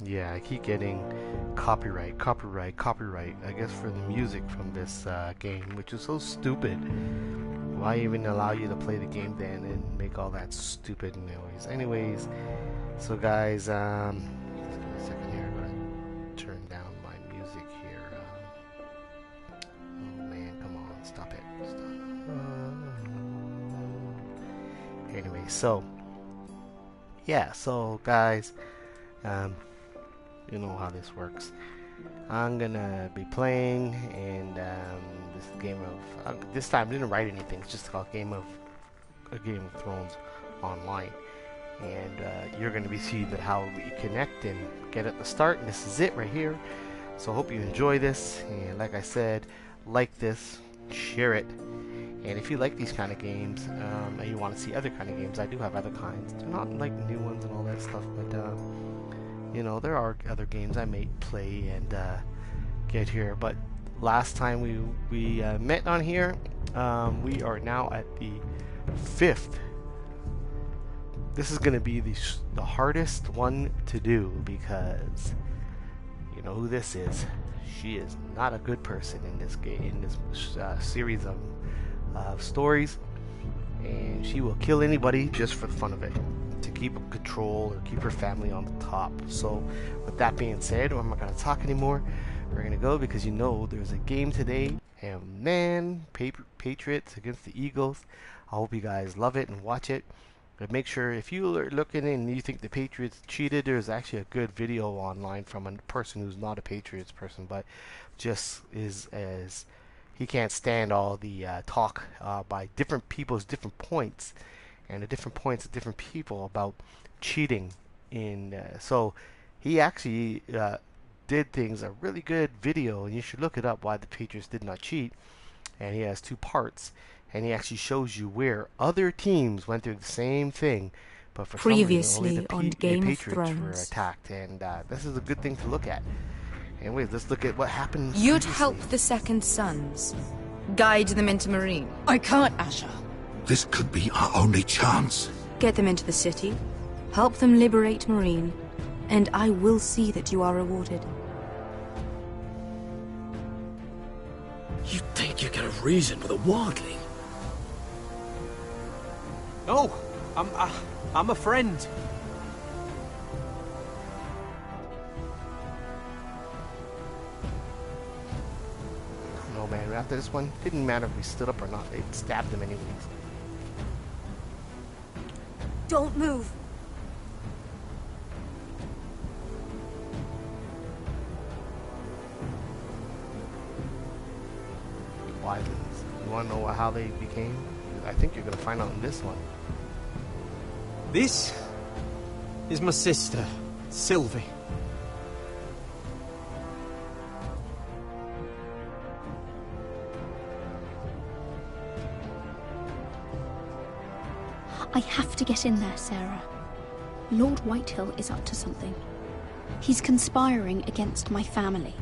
Yeah, I keep getting copyright, copyright, copyright, I guess for the music from this game, which is so stupid. Why even allow you to play the game then and make all that stupid noise? Anyways, so guys, just give me a second here. I'm gonna turn down my music here. Oh man, come on, stop it. Anyway, so yeah, so guys, you know how this works. I'm gonna be playing, and this game of this time I didn't write anything. It's just called Game of Thrones Online, and you're gonna be seeing how we connect and get at the start. And this is it right here. So I hope you enjoy this, and like I said, like this, share it, and if you like these kind of games and you want to see other kind of games, I do have other kinds. They're not like new ones and all that stuff, but you know, there are other games I may play and get here. But last time we met on here, we are now at the 5th. This is going to be the hardest one to do because you know who this is. She is not a good person in this game, in this series of stories, and she will kill anybody just for the fun of it, to keep control or keep her family on the top. So with that being said, I'm not going to talk anymore. We're going to go because you know there's a game today, and man, Patriots against the Eagles. I hope you guys love it and watch it. But make sure, if you are looking and you think the Patriots cheated, there's actually a good video online from a person who's not a Patriots person, but just is as he can't stand all the talk by different people's different points, and the different points of different people about cheating. So he actually did a really good video, and you should look it up, why the Patriots did not cheat. And he has 2 parts, and he actually shows you where other teams went through the same thing, but for previously some reason on Game the of Patriots were Thrones. attacked, and this is a good thing to look at. Anyways, let's look at what happened. You'd previously. help the Second Sons. Guide them into Marine. I can't, Asher. This could be our only chance. Get them into the city. Help them liberate Marine. And I will see that you are rewarded. You think you can reason with a wardling? No, I'm a friend. No man, after this one, didn't matter if we stood up or not. They stabbed him anyways. Don't move. Wildlings. You want to know how they became? I think you're going to find out in this one. This is my sister, Sylvie. I have to get in there, Sarah. Lord Whitehill is up to something. He's conspiring against my family,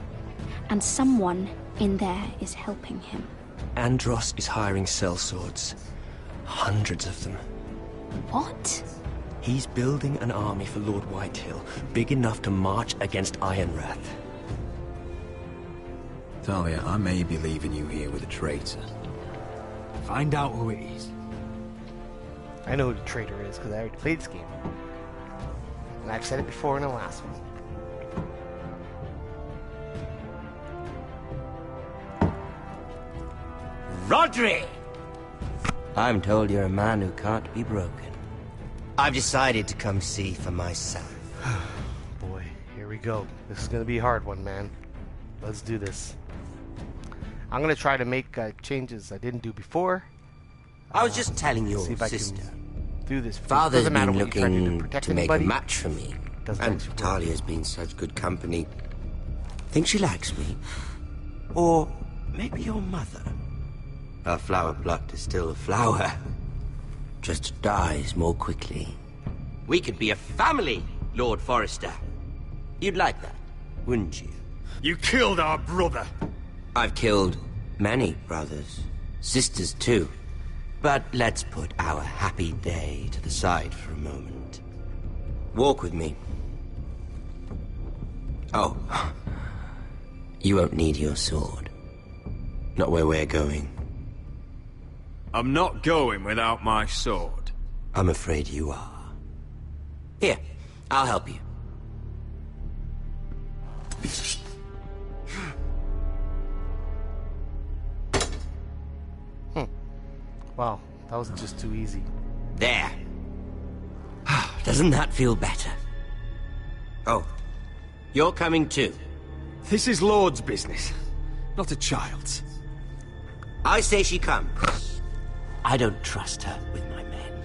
and someone in there is helping him. Andros is hiring sellswords. Hundreds of them. What? He's building an army for Lord Whitehill, big enough to march against Ironrath. Talia, I may be leaving you here with a traitor. Find out who it is. I know who the traitor is because I already played this game. And I've said it before in the last one. Rodri! I'm told you're a man who can't be broken. I've decided to come see for myself. Boy, here we go. This is going to be a hard one, man. Let's do this. I'm going to try to make changes I didn't do before. I was just telling your see if sister. I can do this. Father's Doesn't matter been what you try to do looking protect to make anybody. a match for me. Doesn't And actually work. Talia's been such good company. Think she likes me? Or maybe your mother? A flower plucked is still a flower. Just dies more quickly. We could be a family, Lord Forrester. You'd like that, wouldn't you? You killed our brother! I've killed many brothers. Sisters, too. But let's put our happy day to the side for a moment. Walk with me. Oh. You won't need your sword. Not where we're going. I'm not going without my sword. I'm afraid you are. Here, I'll help you. Wow, that was just too easy. There. Doesn't that feel better? Oh, you're coming too. This is Lord's business, not a child's. I say she comes. I don't trust her with my men.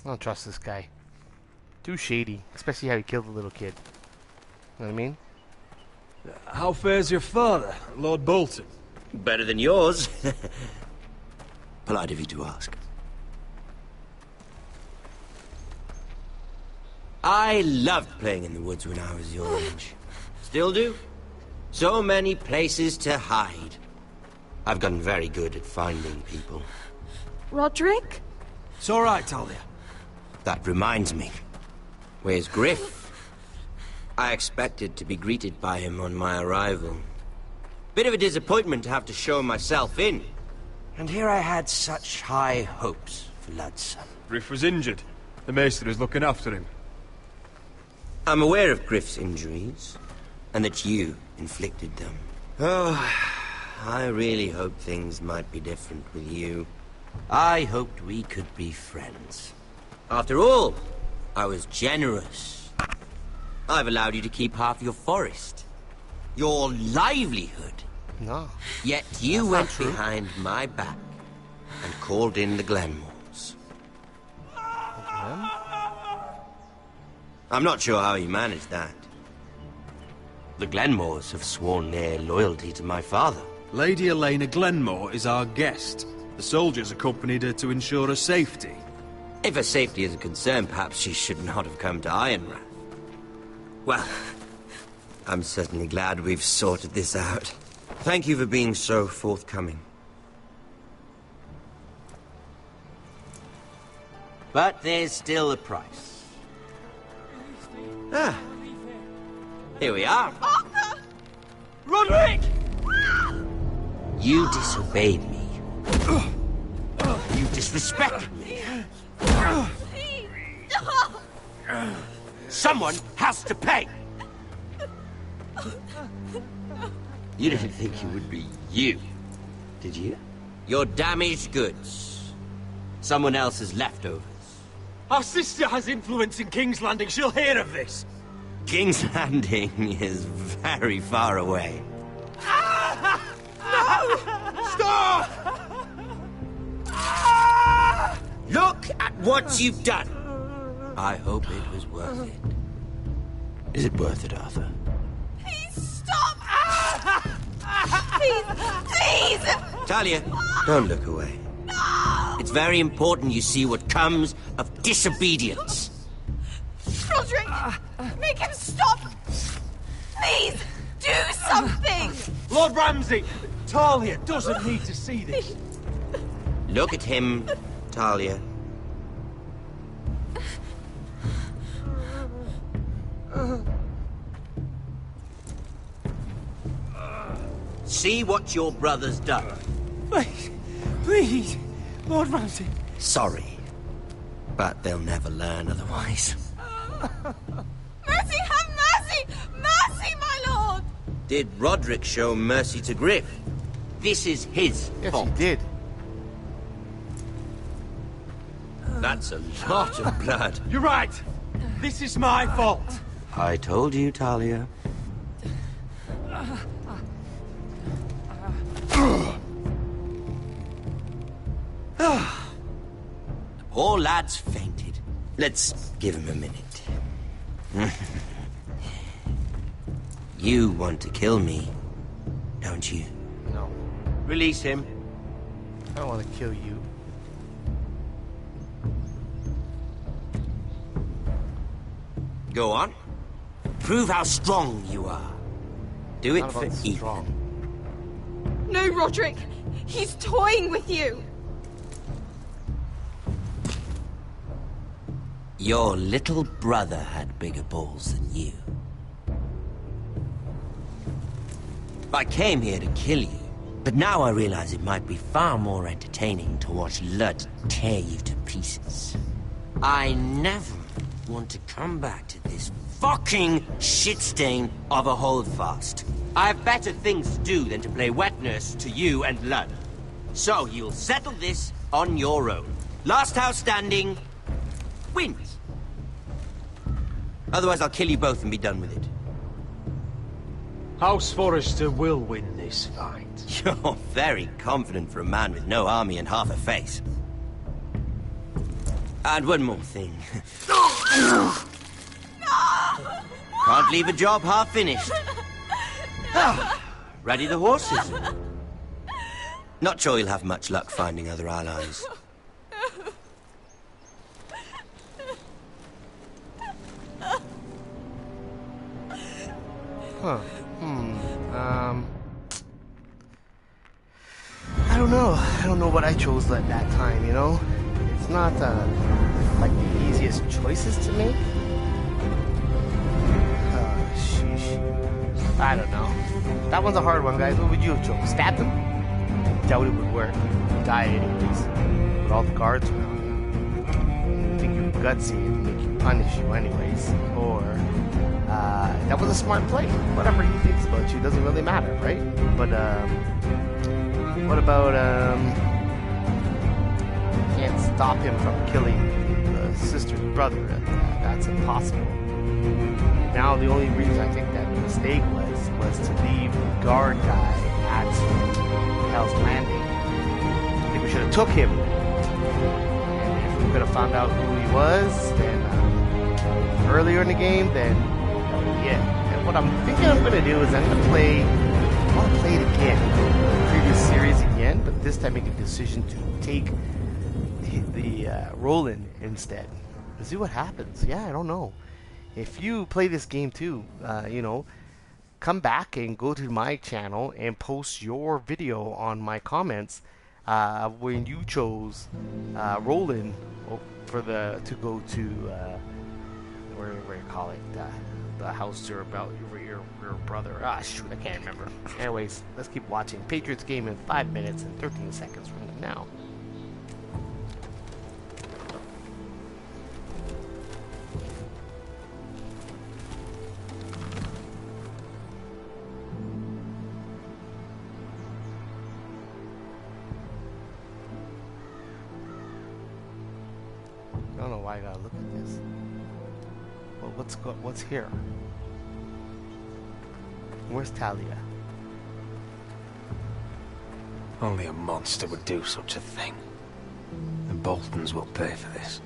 I don't trust this guy. Too shady, especially how he killed the little kid. You know what I mean? How fares your father, Lord Bolton? Better than yours. Polite of you to ask. I loved playing in the woods when I was your age. Still do. So many places to hide. I've gotten very good at finding people. Roderick? It's all right, Talia. That reminds me. Where's Griff? I expected to be greeted by him on my arrival. Bit of a disappointment to have to show myself in. And here I had such high hopes for Ludson. Griff was injured. The maester is looking after him. I'm aware of Griff's injuries, and that you inflicted them. Oh, I really hoped things might be different with you. I hoped we could be friends. After all, I was generous. I've allowed you to keep half your forest. Your livelihood. No. Yet you That's went not true. behind my back and called in the Glenmores. Them? I'm not sure how you managed that. The Glenmores have sworn their loyalty to my father. Lady Elena Glenmore is our guest. The soldiers accompanied her to ensure her safety. If her safety is a concern, perhaps she should not have come to Ironrath. Well, I'm certainly glad we've sorted this out. Thank you for being so forthcoming. But there's still a price. Ah. Here we are. Arthur! Roderick! You disobeyed me. You disrespected me. Someone has to pay! You didn't think it would be you, did you? Your damaged goods. Someone else's leftovers. Our sister has influence in King's Landing. She'll hear of this. King's Landing is very far away. Stop! Look at what you've done! I hope it was worth it. Is it worth it, Arthur? Please stop! Please! Talia, don't look away. It's very important you see what comes of disobedience. Roderick! Make him stop! Please! Do something! Lord Ramsay! Talia doesn't need to see this. Look at him, Talia. See what your brother's done. Please, Lord Ramsay. Sorry, but they'll never learn otherwise. Mercy, have mercy! Mercy, my lord! Did Roderick show mercy to Griff? This is his Yes, fault. he did. That's a lot of blood. You're right. This is my fault. I told you, Talia. The poor lad's fainted. Let's give him a minute. You want to kill me, don't you? No. Release him. I don't want to kill you. Go on. Prove how strong you are. Do it Not for about Ethan. strong. No, Roderick! He's toying with you! Your little brother had bigger balls than you. I came here to kill you, but now I realize it might be far more entertaining to watch Lud tear you to pieces. I never want to come back to this fucking shit stain of a holdfast. I have better things to do than to play wet nurse to you and Lud. So you'll settle this on your own. Last house standing wins. Otherwise I'll kill you both and be done with it. House Forrester will win this fight. You're very confident for a man with no army and half a face. And one more thing. Can't leave a job half finished. Ready the horses? Not sure you'll have much luck finding other allies. Huh. I don't know. I don't know what I chose at that time, you know? It's not, like the easiest choices to make. Sheesh. I don't know. That one's a hard one, guys. What would you have chosen? Stab them? Doubt it would work. You'd die anyways. With all the guards around you. You'd think you were gutsy and make you punish you anyways. Or, that was a smart play. Whatever he thinks about you doesn't really matter, right? But, what about, can't stop him from killing the sister's brother. That's impossible. Now the only reason I think that mistake was to leave the guard guy at Hell's Landing. I think we should have took him. And if we could have found out who he was, then earlier in the game, then that would be it. And what I'm thinking I'm gonna do is I want to play it again. The previous series again, but this time make a decision to take the Roland instead. Let's see what happens. Yeah, I don't know. If you play this game too, you know, come back and go to my channel and post your video on my comments when you chose Roland for to go to where you call it the house about your brother. Ah, shoot, I can't remember. Anyways, let's keep watching Patriots game in 5 minutes and 13 seconds from now. I don't know why I gotta look at this. Well, what's here? Where's Talia? Only a monster would do such a thing. The Boltons will pay for this.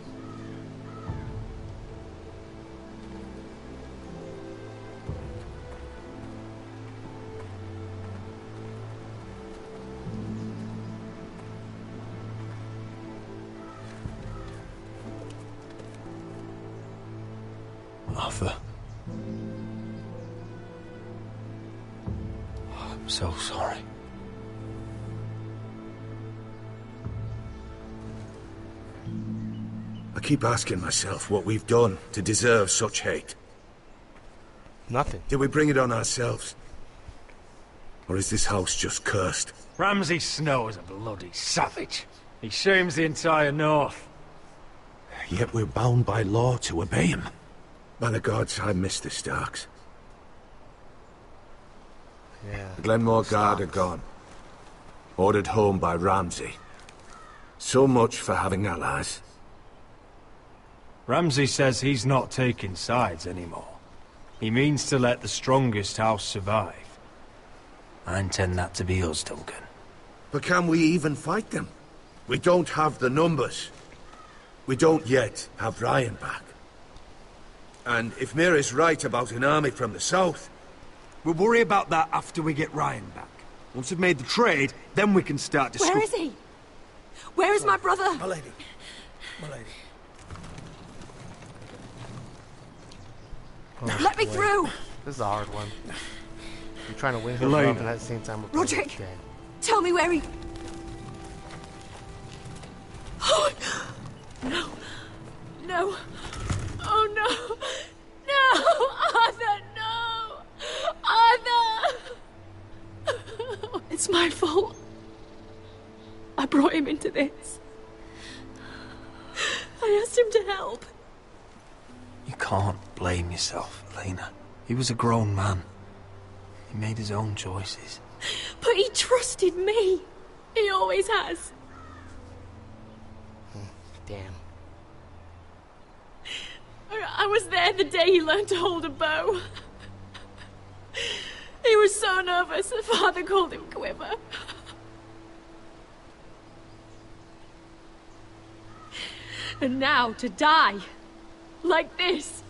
Arthur. I'm so sorry. I keep asking myself what we've done to deserve such hate. Nothing. Did we bring it on ourselves? Or is this house just cursed? Ramsay Snow is a bloody savage. He shames the entire North. Yet we're bound by law to obey him. By the gods, I miss the Starks. Yeah. The Glenmore Guard are gone. Ordered home by Ramsay. So much for having allies. Ramsay says he's not taking sides anymore. He means to let the strongest house survive. I intend that to be us, Duncan. But can we even fight them? We don't have the numbers. We don't yet have Ryan back. And if Mira's right about an army from the south... We'll worry about that after we get Ryan back. Once we've made the trade, then we can start discussing. Where is he? Where is my brother? My lady. My lady. Oh, Let me boy. through! This is a hard one. You're trying to win her Elena. love and at the same time we're both Roderick. dead. Tell me where he... Oh, no. No. Oh, no. No! Arthur, no! Arthur! It's my fault. I brought him into this. I asked him to help. You can't blame yourself, Elena. He was a grown man. He made his own choices. But he trusted me. He always has. Damn. I was there the day he learned to hold a bow. He was so nervous, the father called him Quiver. And now to die. Like this.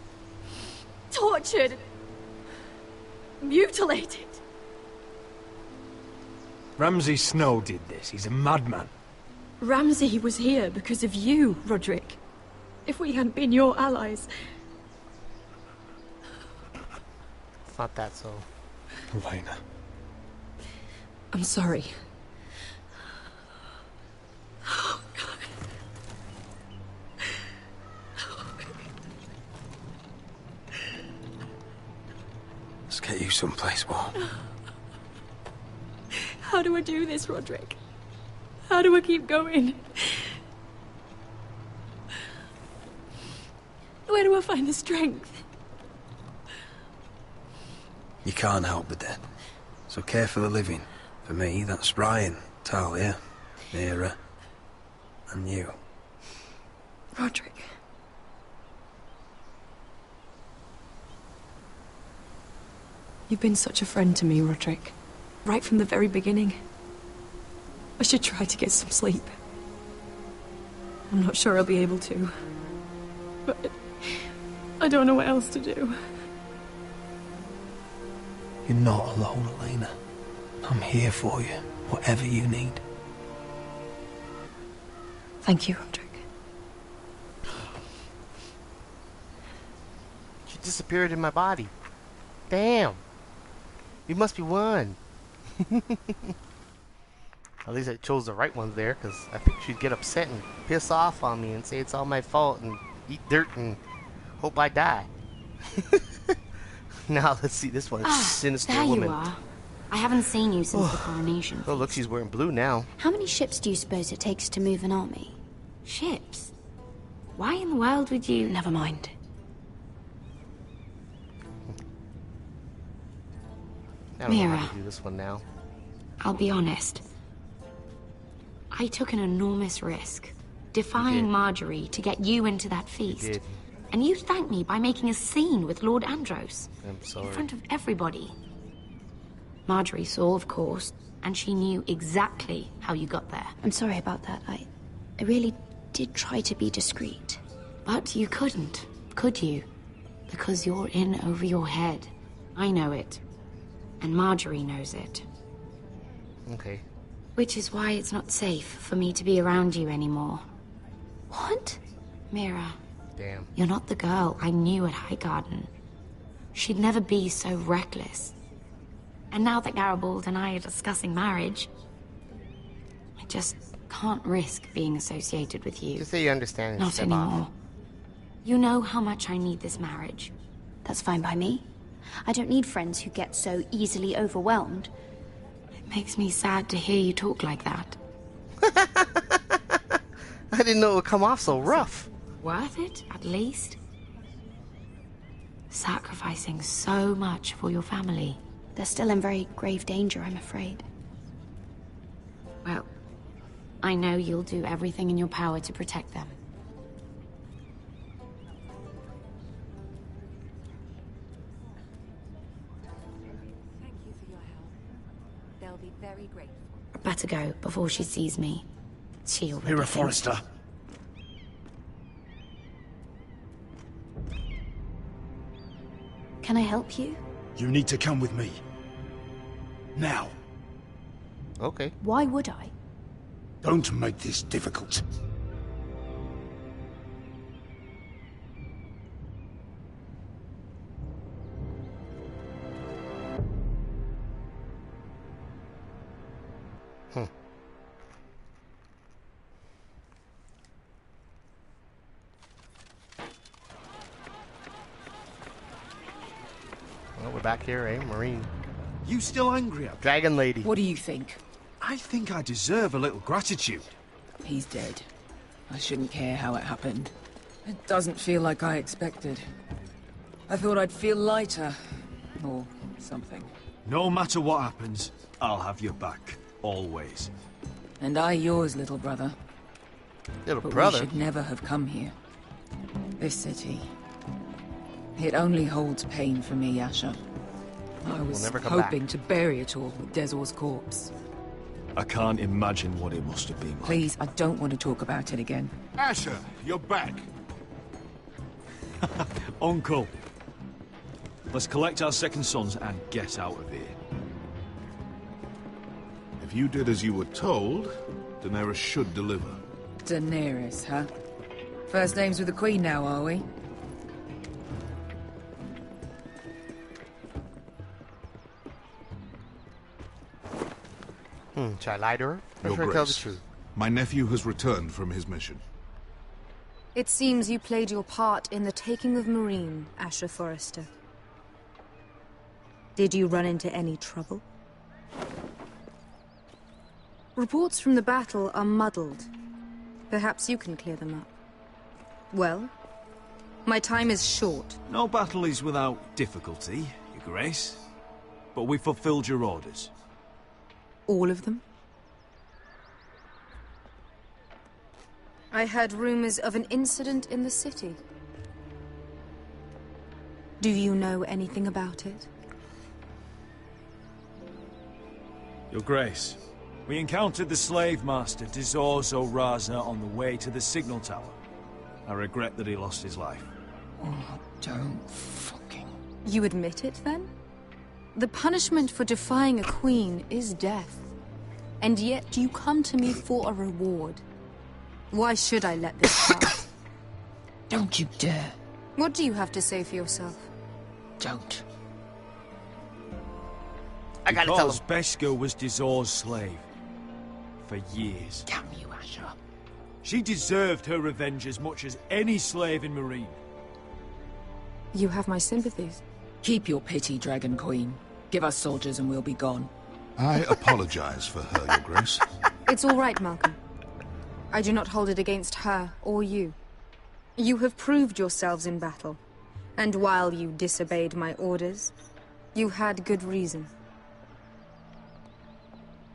Tortured. Mutilated. Ramsay Snow did this. He's a madman. Ramsay was here because of you, Roderick. If we hadn't been your allies... It's not that so. Elena. I'm sorry. Let's get you someplace warm. How do I do this, Roderick? How do I keep going? Where do I find the strength? You can't help the dead. So care for the living. For me, that's Ryan, Talia, Mira, and you. Roderick. You've been such a friend to me, Roderick. Right from the very beginning. I should try to get some sleep. I'm not sure I'll be able to. But I don't know what else to do. You're not alone, Elena. I'm here for you, whatever you need. Thank you, Roderick. She disappeared in my body. Damn. You must be one. At least I chose the right ones there, because I think she'd get upset and piss off on me and say it's all my fault and eat dirt and hope I die. Now let's see, this one, sinister there woman. You are. I haven't seen you since the coronation. Oh look, she's wearing blue now. How many ships do you suppose it takes to move an army? Ships? Why in the world would you... Never mind. I don't know how Mira. to do this one now. I'll be honest. I took an enormous risk, defying Marjorie to get you into that feast. You did. And you thanked me by making a scene with Lord Andros. I'm sorry. In front of everybody. Marjorie saw, of course, and she knew exactly how you got there. I'm sorry about that. I really did try to be discreet. But you couldn't, could you? Because you're in over your head. I know it. And Marjorie knows it. Okay. Which is why it's not safe for me to be around you anymore. What? Mira, Damn. you're not the girl I knew at Highgarden. She'd never be so reckless. And now that Garibald and I are discussing marriage, I just can't risk being associated with you. Just say you understand and Not step anymore. off. You know how much I need this marriage. That's fine by me. I don't need friends who get so easily overwhelmed. It makes me sad to hear you talk like that. I didn't know it would come off so rough. Worth it, at least? Sacrificing so much for your family. They're still in very grave danger, I'm afraid. Well, I know you'll do everything in your power to protect them. Thank you for your help. They'll be very grateful. Better go before she sees me. She already Mira thinks- Forrester. Can I help you? You need to come with me. Now. Okay. Why would I? Don't make this difficult. Well, we're back here, eh? Marine. You still angry at me? Dragon Lady. What do you think? I think I deserve a little gratitude. He's dead. I shouldn't care how it happened. It doesn't feel like I expected. I thought I'd feel lighter. Or something. No matter what happens, I'll have your back. Always. And I yours, little brother. Little But brother? we should never have come here. This city. It only holds pain for me, Asher. I was never come hoping to bury it all with Dezor's corpse. I can't imagine what it must have been like. Please, I don't want to talk about it again. Asher, you're back. Uncle. Let's collect our second sons and get out of here. If you did as you were told, Daenerys should deliver. Daenerys, huh? First names with the Queen now, are we? Should I lie to her? Or Your should I tell the Grace, truth? my nephew has returned from his mission. It seems you played your part in the taking of Marine, Asher Forrester. Did you run into any trouble? Reports from the battle are muddled. Perhaps you can clear them up. Well, my time is short. No battle is without difficulty, Your Grace. But we fulfilled your orders. All of them? I heard rumors of an incident in the city. Do you know anything about it? Your Grace, we encountered the slave master Dezor Zoraza on the way to the signal tower. I regret that he lost his life. Oh, don't fucking... You admit it, then? The punishment for defying a queen is death. And yet you come to me for a reward. Why should I let this pass? Don't you dare. What do you have to say for yourself? Don't. I gotta tell Because Beskha was Dezor's slave. For years. Damn you, Asher. She deserved her revenge as much as any slave in Marine. You have my sympathies. Keep your pity, Dragon Queen. Give us soldiers and we'll be gone. I apologize for her, Your Grace. It's all right, Malcolm. I do not hold it against her or you. You have proved yourselves in battle. And while you disobeyed my orders, you had good reason.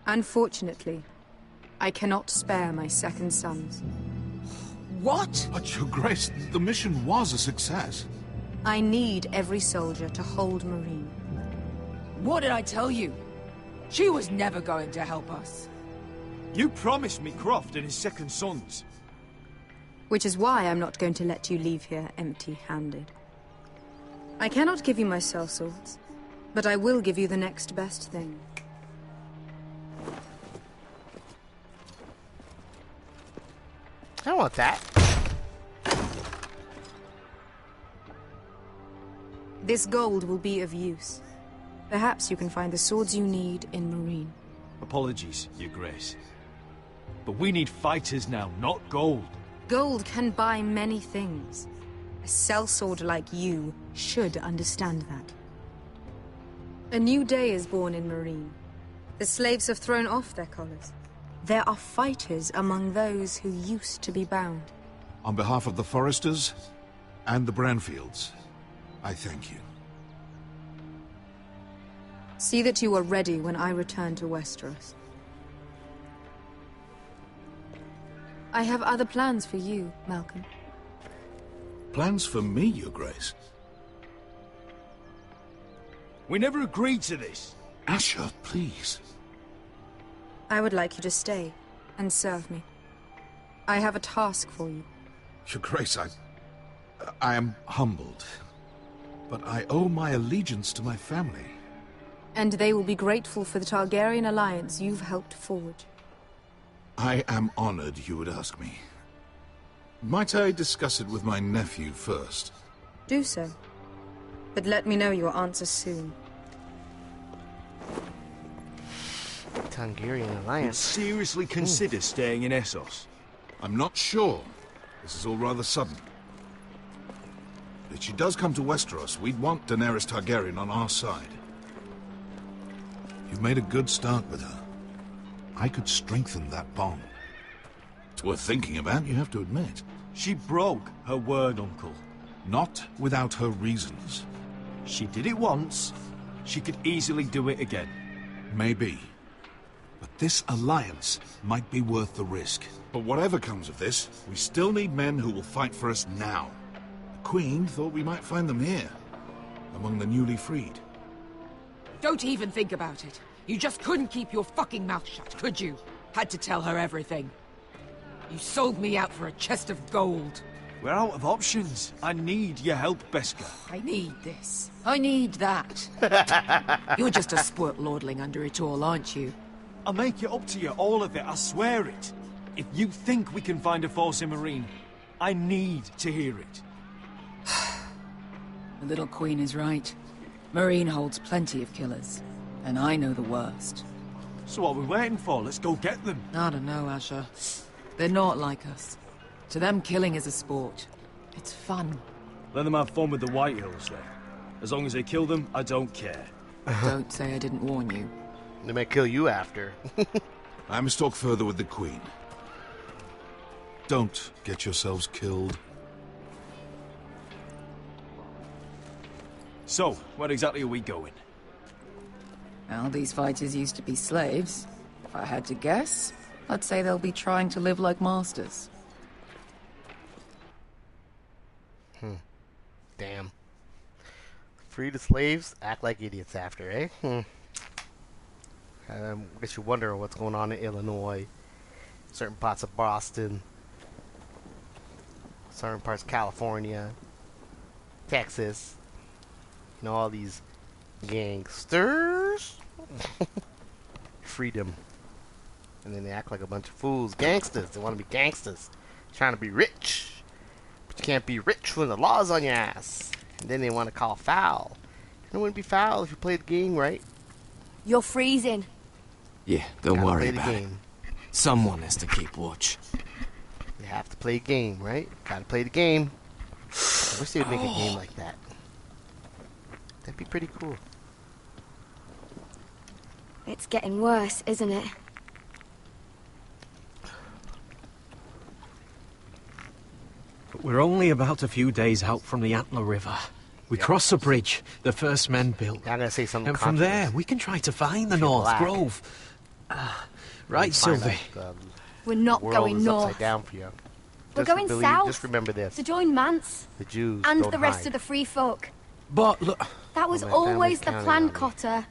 Unfortunately, I cannot spare my second sons. What? But, Your Grace, the mission was a success. I need every soldier to hold Marine. What did I tell you? She was never going to help us. You promised me Croft and his second sons. Which is why I'm not going to let you leave here empty-handed. I cannot give you my sellswords, but I will give you the next best thing. I don't want that. This gold will be of use. Perhaps you can find the swords you need in Marine. Apologies, Your Grace. But we need fighters now, not gold. Gold can buy many things. A sellsword like you should understand that. A new day is born in Marine. The slaves have thrown off their collars. There are fighters among those who used to be bound. On behalf of the Forresters and the Branfields, I thank you. See that you are ready when I return to Westeros. I have other plans for you, Malcolm. Plans for me, Your Grace? We never agreed to this. Asher, please. I would like you to stay and serve me. I have a task for you. Your Grace, I am humbled, but I owe my allegiance to my family. And they will be grateful for the Targaryen alliance you've helped forge. I am honored you would ask me. Might I discuss it with my nephew first? Do so. But let me know your answer soon. Tungerian Would alliance. seriously consider staying in Essos. I'm not sure. This is all rather sudden. If she does come to Westeros, we'd want Daenerys Targaryen on our side. You've made a good start with her. I could strengthen that bond. It's worth thinking about, you have to admit. She broke her word, Uncle. Not without her reasons. She did it once. She could easily do it again. Maybe. But this alliance might be worth the risk. But whatever comes of this, we still need men who will fight for us now. The Queen thought we might find them here, among the newly freed. Don't even think about it. You just couldn't keep your fucking mouth shut, could you? Had to tell her everything. You sold me out for a chest of gold. We're out of options. I need your help, Beskha. I need this. I need that. You're just a spoilt lordling under it all, aren't you? I'll make it up to you, all of it, I swear it. If you think we can find a force in Marine, I need to hear it. The little queen is right. Marine holds plenty of killers, and I know the worst. So what are we waiting for? Let's go get them. I don't know, Asher. They're not like us. To them, killing is a sport. It's fun. Let them have fun with the White Hills, then. As long as they kill them, I don't care. Don't say I didn't warn you. They may kill you after. I must talk further with the Queen. Don't get yourselves killed. So, where exactly are we going? Well, these fighters used to be slaves. If I had to guess, I'd say they'll be trying to live like masters. Damn. Free the slaves, act like idiots after, eh? Guess you wonder what's going on in Illinois, certain parts of Boston, certain parts of California, Texas. You know, all these gangsters. Freedom. And then they act like a bunch of fools. Gangsters. They want to be gangsters. Trying to be rich. But you can't be rich when the law's on your ass. And then they want to call foul. It wouldn't be foul if you played the game right. You're freezing. Yeah, don't Gotta worry play the about it. game. Someone has to keep watch. You have to play a game, right? Gotta play the game. I wish they would make a game like that. That'd be pretty cool. It's getting worse, isn't it? But we're only about a few days out from the Antler River. We cross the bridge the first men built. I'm gonna say something. And from there, we can try to find the If you're North black, Grove. Right, find Sylvie? out We're not the world going is north. upside down for you. We're Just going believe- south. Just remember this: To join Mance. the Jews And don't the rest hide. of the free folk. But look... That was my family's always the counting plan, on me. Cotter.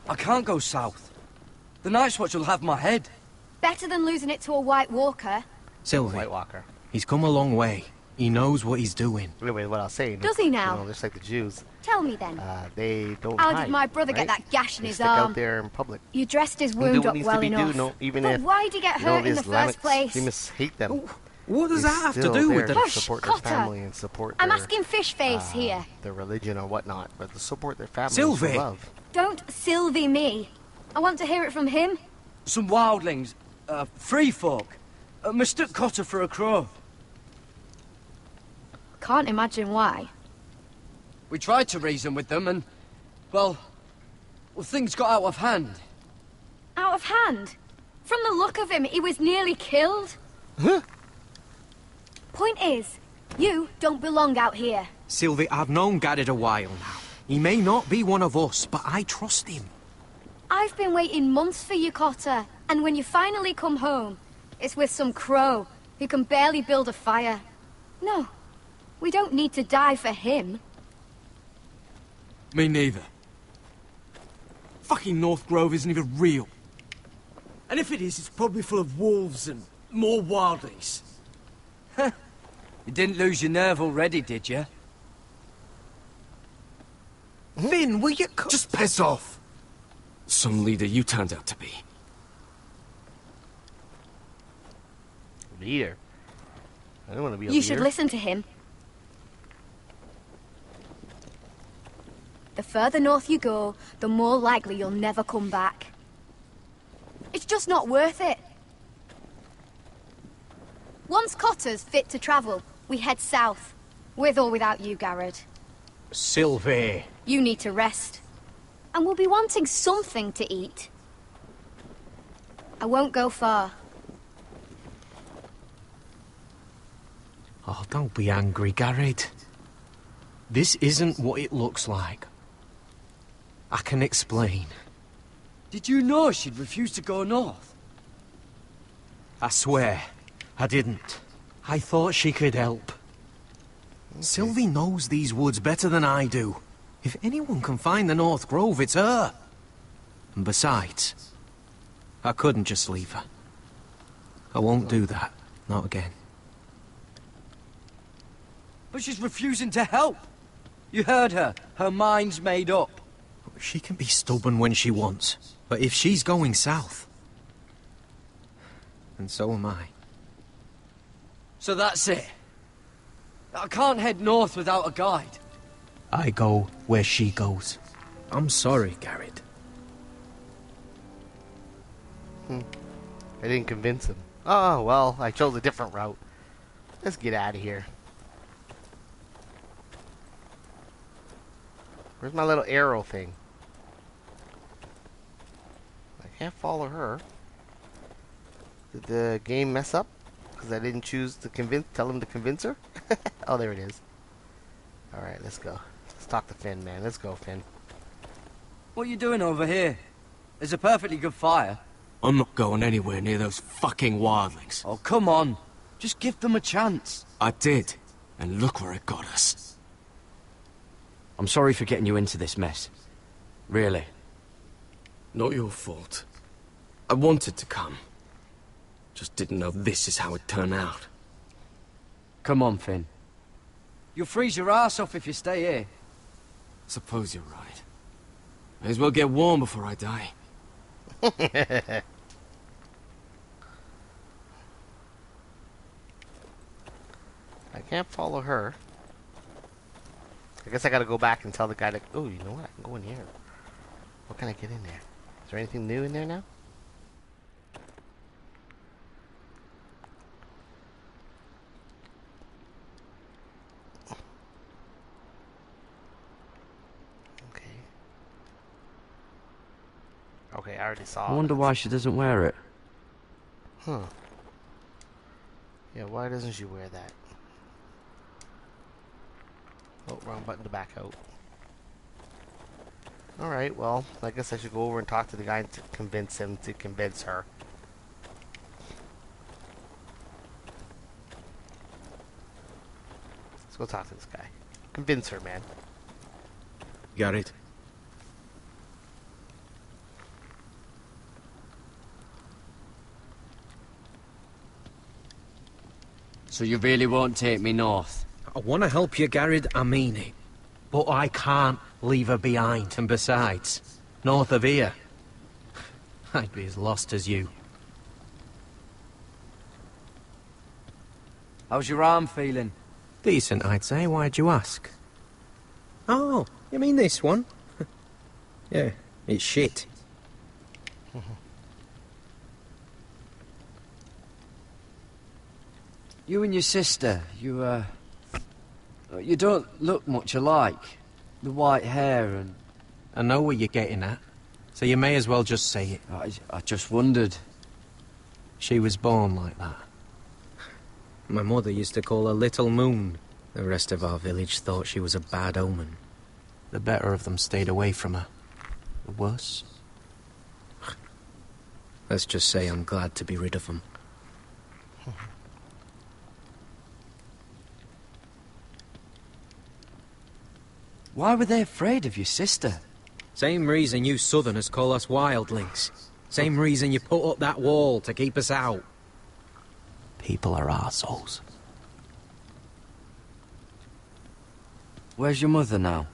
I can't go south. The Night's Watch will have my head. Better than losing it to a White Walker. Sylvie, White Walker. he's come a long way. He knows what he's doing. Anyway, what I was saying. Does he now? You know, just like the Jews, Tell me then. they don't How hide. did my brother get right? that gash in They his stick arm? out there in public. You dressed his And wound do what up needs well to be enough. do, no, even But if why'd he get you know, hurt in the Islamics, first place? They must hate them. What does They're that have to still do with there it? to support their Cotter. family and support I'm their, asking fish face here. their religion or whatnot, but to support their family Sylvie! and love. Don't Sylvie me. I want to hear it from him. Some wildlings, free folk, mistook Cotter for a crow. Can't imagine why. We tried to reason with them and, well, things got out of hand. Out of hand? From the look of him, he was nearly killed. Huh? Point is, you don't belong out here. Sylvie, I've known Garrett a while now. He may not be one of us, but I trust him. I've been waiting months for you, Cotter, and when you finally come home, it's with some crow who can barely build a fire. No, we don't need to die for him. Me neither. Fucking North Grove isn't even real. And if it is, it's probably full of wolves and more wildlings. You didn't lose your nerve already, did you? Finn, will you just piss off? Some leader you turned out to be. Leader. I don't want to be a You leader. should listen to him. The further north you go, the more likely you'll never come back. just not worth it. Once Cotter's fit to travel, we head south. With or without you, Garrett. Sylvie. You need to rest. And we'll be wanting something to eat. I won't go far. Oh, don't be angry, Garrett. This isn't what it looks like. I can explain. Did you know she'd refuse to go north? I swear, I didn't. I thought she could help. Sylvie knows these woods better than I do. If anyone can find the North Grove, it's her. And besides, I couldn't just leave her. I won't do that. Not again. But she's refusing to help. You heard her. Her mind's made up. She can be stubborn when she wants. But if she's going south, then so am I. So that's it. I can't head north without a guide. I go where she goes. I'm sorry, Garrett. I didn't convince him. Oh, well, I chose a different route. Let's get out of here. Where's my little arrow thing? I can't follow her. Did the game mess up? Because I didn't choose to tell him to convince her? Oh, there it is. Alright, let's go. Let's talk to Finn, man. Let's go, Finn. What are you doing over here? There's a perfectly good fire. I'm not going anywhere near those fucking wildlings. Oh, come on. Just give them a chance. I did, and look where it got us. I'm sorry for getting you into this mess. Really. Not your fault. I wanted to come. Just didn't know this is how it'd turn out. Come on, Finn. You'll freeze your ass off if you stay here. Suppose you're right. May as well get warm before I die. I can't follow her. I guess I gotta go back and tell the guy to... Oh, you know what? I can go in here. What can I get in there? Is there anything new in there now? Okay, I already saw I wonder why she doesn't wear it. Huh. Yeah, why doesn't she wear that? Oh, wrong button to back out. Alright, well, I guess I should go over and talk to the guy to convince him to convince her. Let's go talk to this guy. Convince her, man. Got it. So you really won't take me north? I want to help you, Garrett, I mean it. But I can't leave her behind. And besides, north of here, I'd be as lost as you. How's your arm feeling? Decent, I'd say. Why'd you ask? Oh, you mean this one? Yeah, it's shit. You and your sister, you don't look much alike. The white hair and... I know where you're getting at, so you may as well just say it. I just wondered. She was born like that. My mother used to call her Little Moon. The rest of our village thought she was a bad omen. The better of them stayed away from her. The worse? Let's just say I'm glad to be rid of them. Why were they afraid of your sister? Same reason you Southerners call us wildlings. Same reason you put up that wall to keep us out. People are arseholes. Where's your mother now?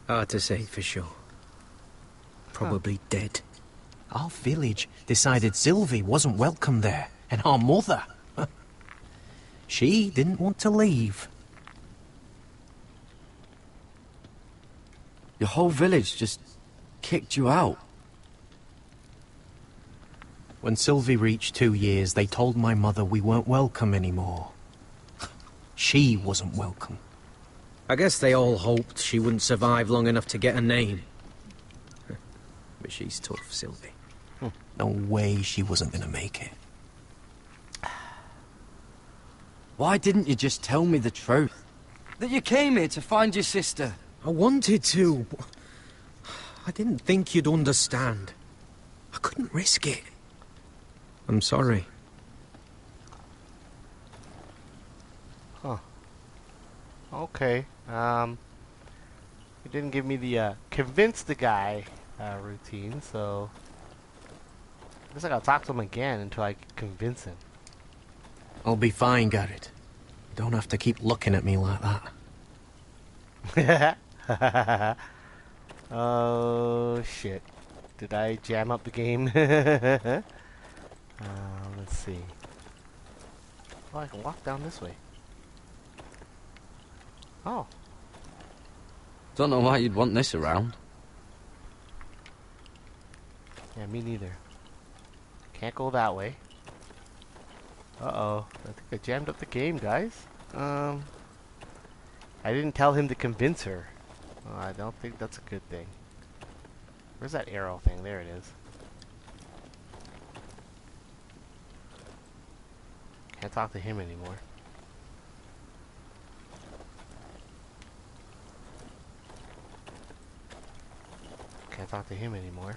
Hard to say for sure. Probably dead. Our village decided Sylvie wasn't welcome there, and our mother. She didn't want to leave. Your whole village just kicked you out. When Sylvie reached 2 years, they told my mother we weren't welcome anymore. She wasn't welcome. I guess they all hoped she wouldn't survive long enough to get a name. But she's tough, Sylvie. No way she wasn't gonna make it. Why didn't you just tell me the truth? That you came here to find your sister? I wanted to. I didn't think you'd understand. I couldn't risk it. I'm sorry. Huh. Okay. You didn't give me the convince the guy routine, so I guess I gotta talk to him again until I can convince him. I'll be fine, Garrett. You don't have to keep looking at me like that. Oh shit. Did I jam up the game? Let's see. Oh, I can walk down this way. Oh. Don't know why you'd want this around. Yeah, me neither. Can't go that way. Uh-oh. I think I jammed up the game, guys. I didn't tell him to convince her. I don't think that's a good thing. Where's that arrow thing? There it is. Can't talk to him anymore. Can't talk to him anymore.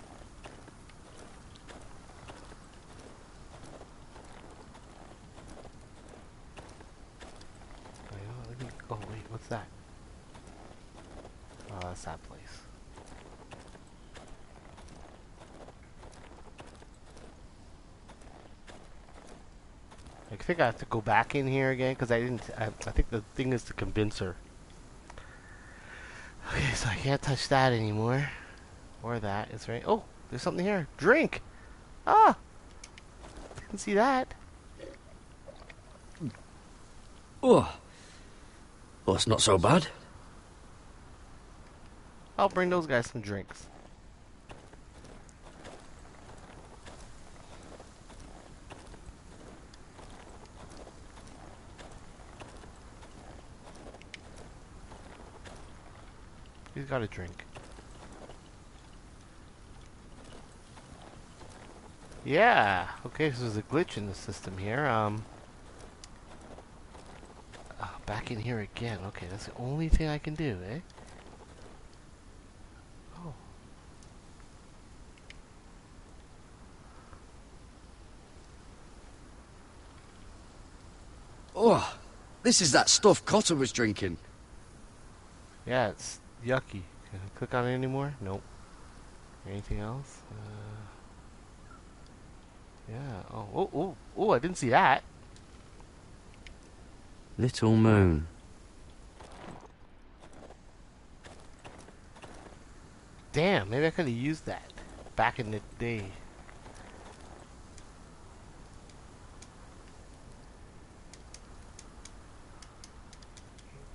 Oh wait, what's that? Oh, that's that place. I think I have to go back in here again because I didn't. I think the thing is to convince her. Okay, so I can't touch that anymore, or that. It's right. Oh, there's something here. Drink. Ah, didn't see that. Oh, well, it's not so bad. I'll bring those guys some drinks. He's got a drink. Yeah. Okay, so there's a glitch in the system here. Back in here again. Okay, that's the only thing I can do, eh? Oh. Oh, this is that stuff Cotter was drinking. Yeah, it's yucky. Can I click on it anymore? Nope. Anything else? Yeah. Oh, I didn't see that. Little Moon. Damn, maybe I could have used that back in the day.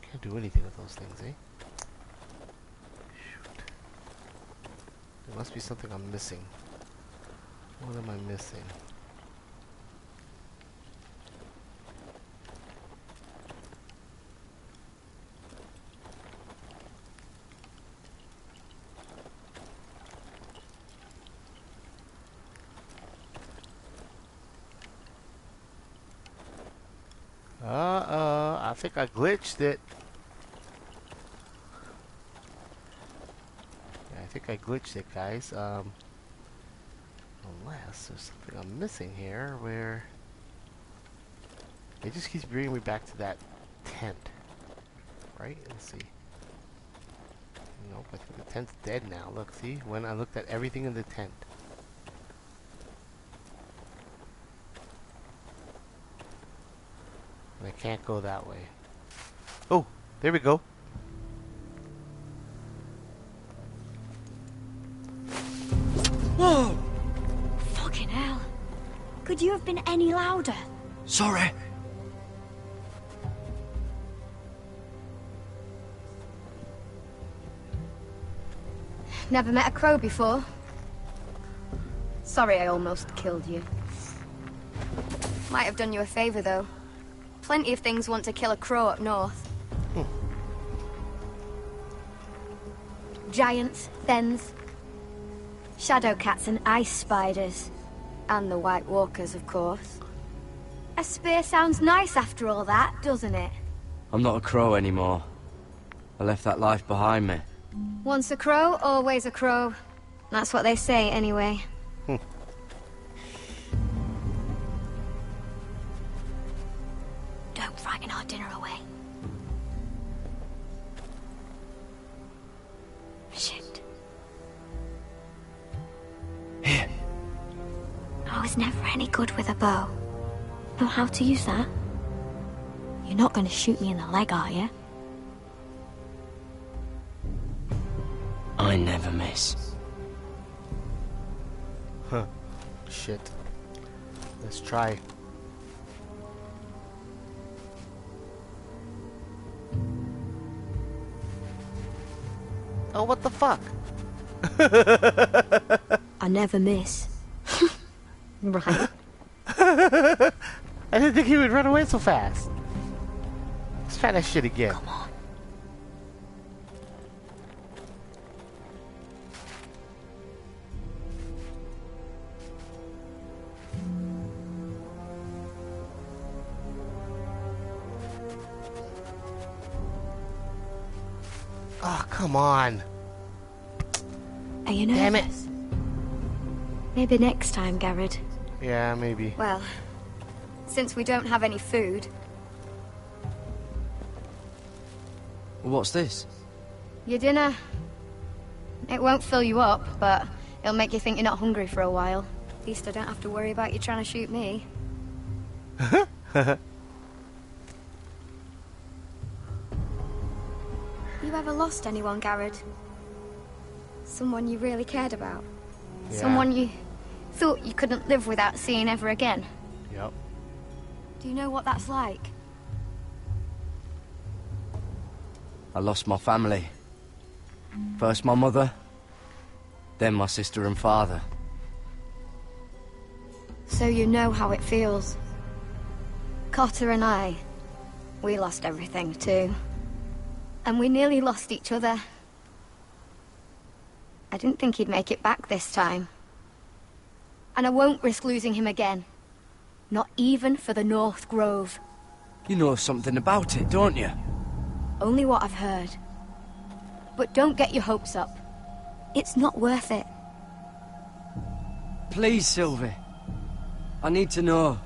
Can't do anything with those things, eh? Shoot. There must be something I'm missing. What am I missing? I think I glitched it. Yeah, I think I glitched it, guys. Unless there's something I'm missing here where it just keeps bringing me back to that tent. Right? Let's see. Nope, I think the tent's dead now. Look, see? When I looked at everything in the tent. And I can't go that way. Oh, there we go. Whoa! Fucking hell. Could you have been any louder? Sorry. Never met a crow before. Sorry I almost killed you. Might have done you a favor, though. Plenty of things want to kill a crow up north. Giants, thens, shadow cats and ice spiders. And the White Walkers, of course. A spear sounds nice after all that, doesn't it? I'm not a crow anymore. I left that life behind me. Once a crow, always a crow. That's what they say, anyway. Don't frighten our dinner away. Shit. Here. I was never any good with a bow. Know how to use that? You're not going to shoot me in the leg, are you? I never miss. Huh. Shit. Let's try. Oh, what the fuck? I never miss. Right. I didn't think he would run away so fast. Let's try that shit again. Come on. Oh, come on. Are you nervous? Damn it. Maybe next time, Garrett. Yeah, maybe. Well, since we don't have any food... What's this? Your dinner. It won't fill you up, but it'll make you think you're not hungry for a while. At least I don't have to worry about you trying to shoot me. You ever lost anyone, Garrett? Someone you really cared about? Yeah. Someone you thought you couldn't live without seeing ever again? Yep. Do you know what that's like? I lost my family. First my mother, then my sister and father. So you know how it feels. Cotter and I, we lost everything too. And we nearly lost each other. I didn't think he'd make it back this time. And I won't risk losing him again. Not even for the North Grove. You know something about it, don't you? Only what I've heard. But don't get your hopes up. It's not worth it. Please, Sylvie. I need to know.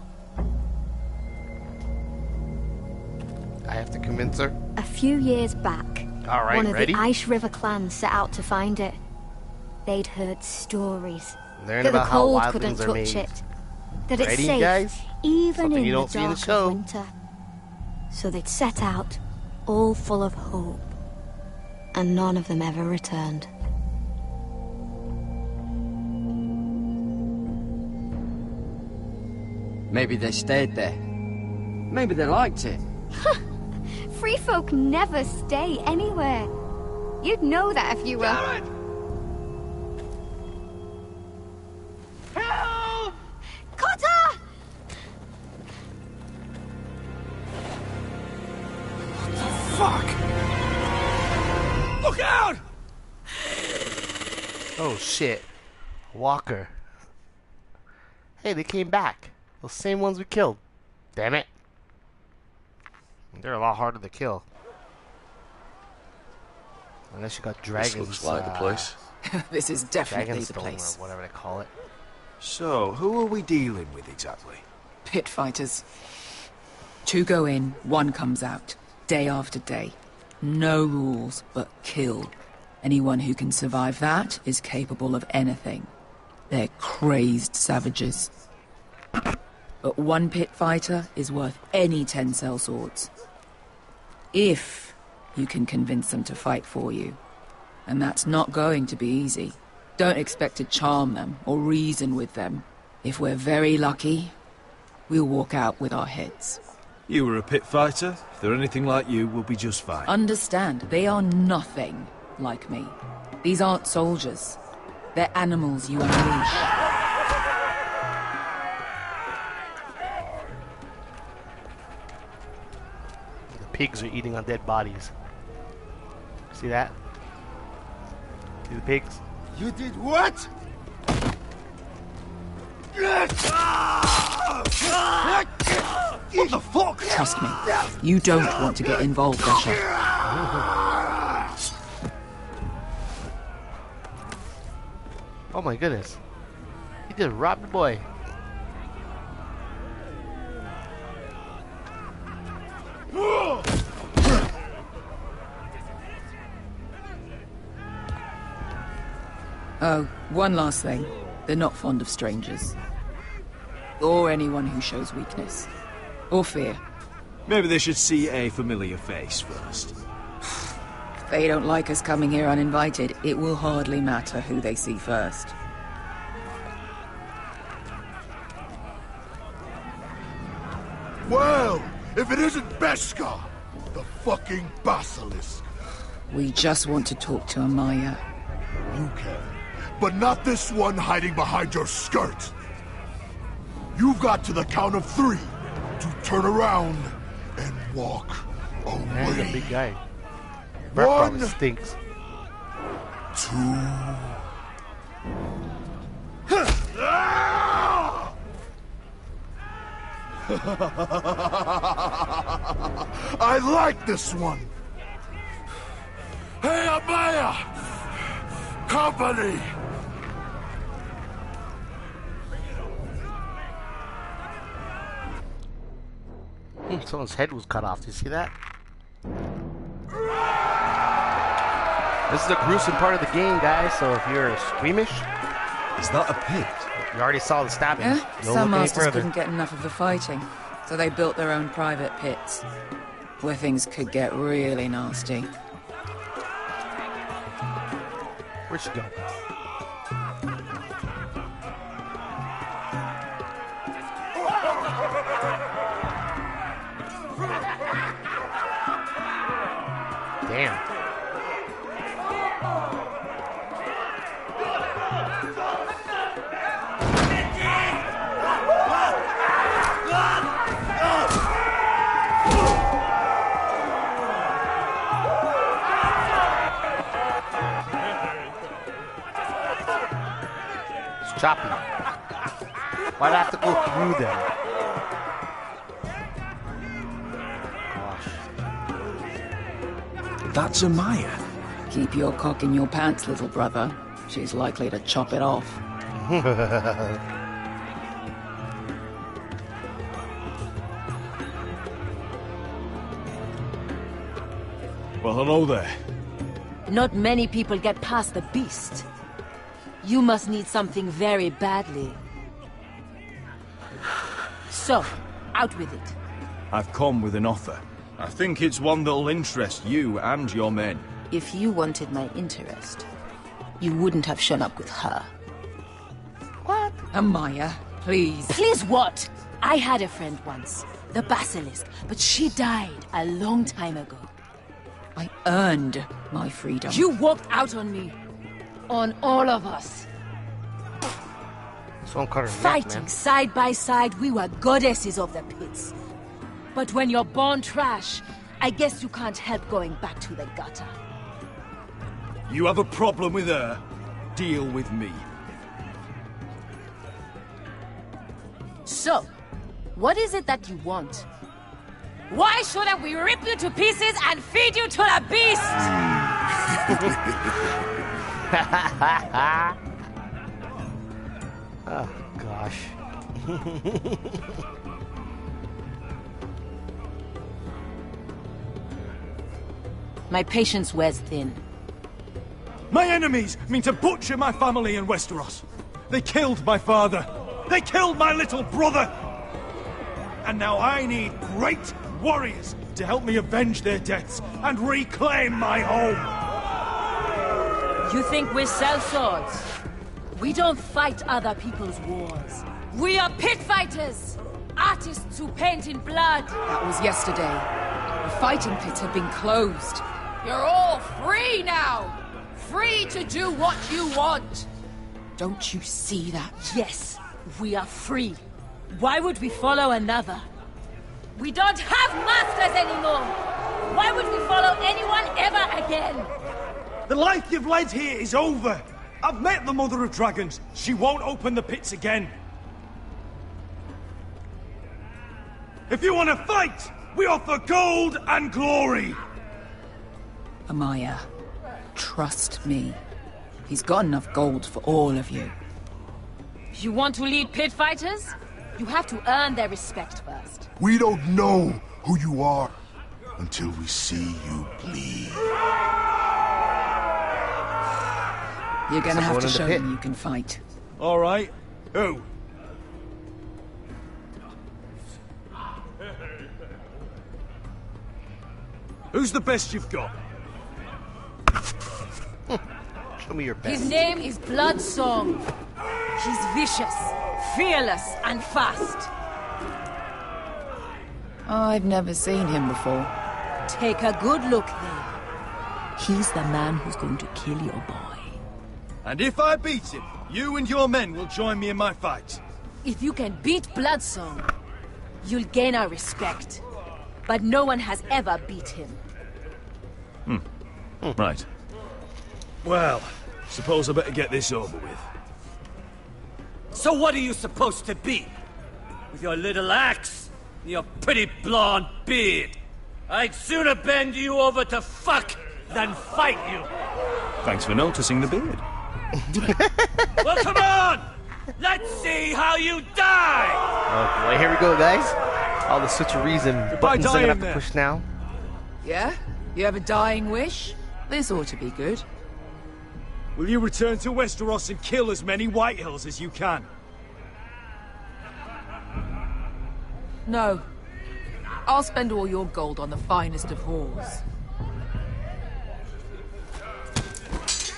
I have to convince her. A few years back, Alright, one of ready? the Ice River clan set out to find it. They'd heard stories. Learn that the about how cold wild couldn't things are touch made. it. That it's Ready, safe, guys? even Something in you the don't see in the dark show. of winter. So they'd set out, all full of hope. And none of them ever returned. Maybe they stayed there. Maybe they liked it. Free folk never stay anywhere. You'd know that if you were... Garrett! Help! Cotter! Fuck! Look out! Oh shit. Walker. Hey, they came back. Those same ones we killed. Damn it. They're a lot harder to kill. Unless you got dragons. This looks like the place. This is definitely the Dragonstone place. or whatever they call it. So, who are we dealing with exactly? Pit fighters. 2 go in, 1 comes out. Day after day. No rules, but kill. Anyone who can survive that is capable of anything. They're crazed savages. But 1 pit fighter is worth any 10 sellswords. If you can convince them to fight for you. And that's not going to be easy. Don't expect to charm them or reason with them. If we're very lucky, we'll walk out with our heads. You were a pit fighter. If they're anything like you, we'll be just fine. Understand, they are nothing like me. These aren't soldiers. They're animals you unleash. pigs are eating on dead bodies. See that? See the pigs? You did what? What the fuck? Trust me, you don't want to get involved, Asher. Oh my goodness. He just robbed the boy. Oh, one last thing. They're not fond of strangers. Or anyone who shows weakness. Or fear. Maybe they should see a familiar face first. If they don't like us coming here uninvited, it will hardly matter who they see first. Well, if it isn't Beskar, the fucking basilisk. We just want to talk to Amaya. You can, but not this one hiding behind your skirt. You've got to the count of 3 to turn around and walk away. Man, he's a big guy. Breath 1, probably stinks. 2. I like this one. Hey, Amaya! Company! Someone's head was cut off. Do you see that? This is a gruesome part of the game, guys, so if you're squeamish... Is that a pit? You already saw the stabbing. Yeah? Don't Some look any masters further. couldn't get enough of the fighting, so they built their own private pits, where things could get really nasty. Where'd she go? Damn. It's choppy. Why'd I have to go through them? That's Amaya. Keep your cock in your pants, little brother. She's likely to chop it off. Well, hello there. Not many people get past the beast. You must need something very badly. So, out with it. I've come with an offer. I think it's one that'll interest you and your men. If you wanted my interest, you wouldn't have shown up with her. What? Amaya, please. Please what? I had a friend once, the Basilisk, but she died a long time ago. I earned my freedom. You walked out on me. On all of us. Someone cut her neck, Fighting man. side by side, we were goddesses of the pits. But when you're born trash, I guess you can't help going back to the gutter. You have a problem with her? Deal with me. So, what is it that you want? Why shouldn't we rip you to pieces and feed you to the beast? Oh, gosh. My patience wears thin. My enemies mean to butcher my family in Westeros. They killed my father. They killed my little brother. And now I need great warriors to help me avenge their deaths and reclaim my home. You think we sell swords? We don't fight other people's wars. We are pit fighters! Artists who paint in blood! That was yesterday. The fighting pits have been closed. You're all free now! Free to do what you want! Don't you see that? Yes, we are free. Why would we follow another? We don't have masters anymore! Why would we follow anyone ever again? The life you've led here is over. I've met the Mother of Dragons. She won't open the pits again. If you want to fight, we offer gold and glory. Amaya, trust me. He's got enough gold for all of you. You want to lead pit fighters? You have to earn their respect first. We don't know who you are until we see you bleed. You're gonna have to show them you can fight. All right. Who? Who's the best you've got? Show me your best. His name is Bloodsong. He's vicious, fearless, and fast. I've never seen him before. Take a good look then. He's the man who's going to kill your boy. And if I beat him, you and your men will join me in my fight. If you can beat Bloodsong, you'll gain our respect. But no one has ever beat him. Right. Well, suppose I better get this over with. So what are you supposed to be? With your little axe and your pretty blonde beard? I'd sooner bend you over to fuck than fight you. Thanks for noticing the beard. Well, come on! Let's see how you die! Oh boy, here we go, guys. All the switcheries and buttons I'm gonna have to push now. Yeah? You have a dying wish? This ought to be good. Will you return to Westeros and kill as many Whitehills as you can? No. I'll spend all your gold on the finest of whores.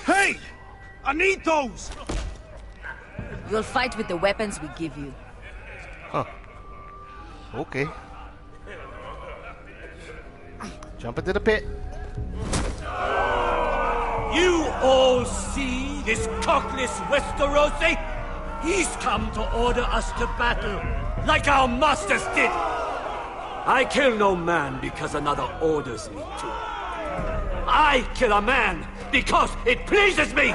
Hey! I need those! You'll fight with the weapons we give you. Huh. Okay. Jump into the pit. You all see this cockless Westerosi? He's come to order us to battle, like our masters did. I kill no man because another orders me to. I kill a man because it pleases me!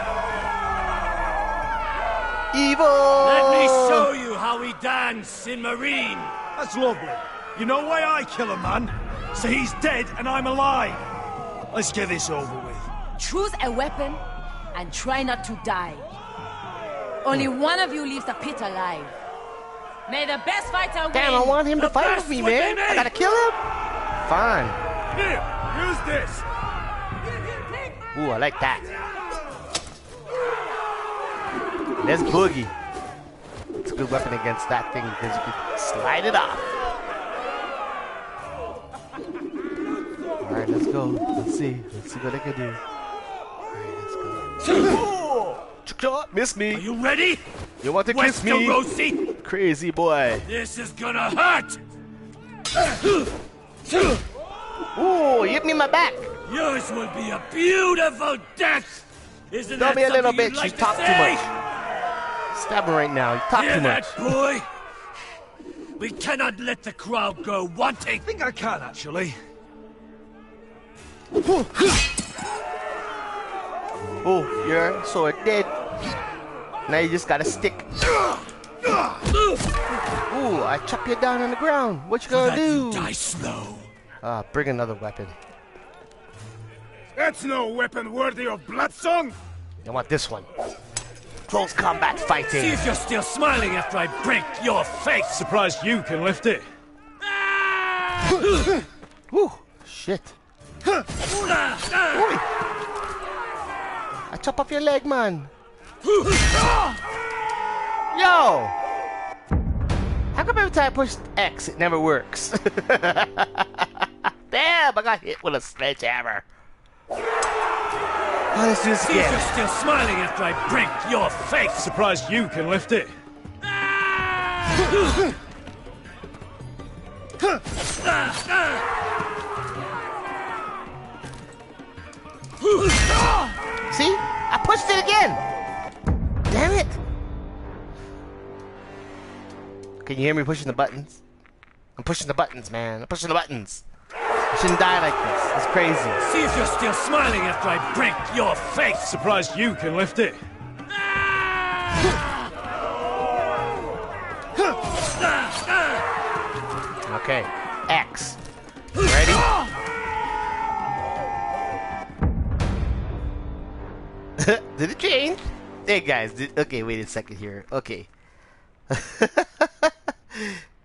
Evil! Let me show you how we dance in Marine. That's lovely. You know why I kill a man? So he's dead and I'm alive. Let's get this over with. Choose a weapon and try not to die. Only one of you leaves the pit alive. May the best fighter win. Damn, I want him to fight with me, man. I gotta kill him? Fine. Here, use this. Ooh, I like that. Let's boogie. It's a good weapon against that thing because you can slide it off. Alright, let's go. Let's see what I can do. Alright, let's go. Miss me. Are you ready? You want to kiss me? Westerosi? Crazy boy. This is gonna hurt! Ooh, hit me in my back. Yours will be a beautiful death! Isn't Don't that be a little something bitch. you'd like You talk to too say? much. Stab him right now. You talk Hear too much. that, boy? We cannot let the crowd go wanting. I think I can, actually. Oh, your sword dead. Now you just got a stick. Ooh, I chop you down on the ground. What you gonna do? You die slow. Bring another weapon. That's no weapon worthy of Bloodsong. I want this one. Close combat fighting. See if you're still smiling after I break your face. Surprised you can lift it. Ooh, shit. I chop off your leg, man. Yo! How come every time I push X, it never works? Damn, I got hit with a sledgehammer. Oh, let's do this See if again. you're still smiling after I break your face. Surprised you can lift it. See? I pushed it again! Damn it! Can you hear me pushing the buttons? I'm pushing the buttons, man. I'm pushing the buttons. You shouldn't die like this. It's crazy. See if you're still smiling after I break your face. Surprised you can lift it. Okay, X. Ready? Did it change? Hey guys, okay, wait a second here. Okay.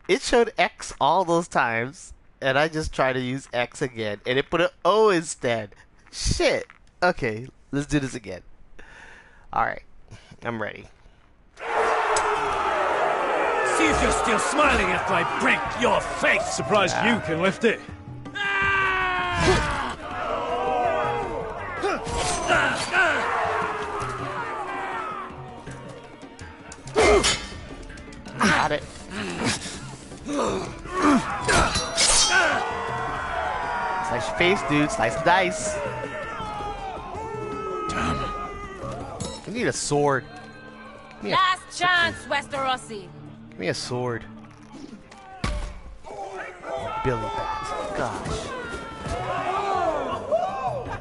It showed X all those times, and I just tried to use X again, and it put an O instead. Shit. Okay, let's do this again. Alright, I'm ready. See if you're still smiling after I break your face. Surprised you can lift it. Got it. Slice your face, dude. Slice and dice. Damn. I need a sword. Last chance, Westerosi. Give me a sword. Billy Bat. Gosh.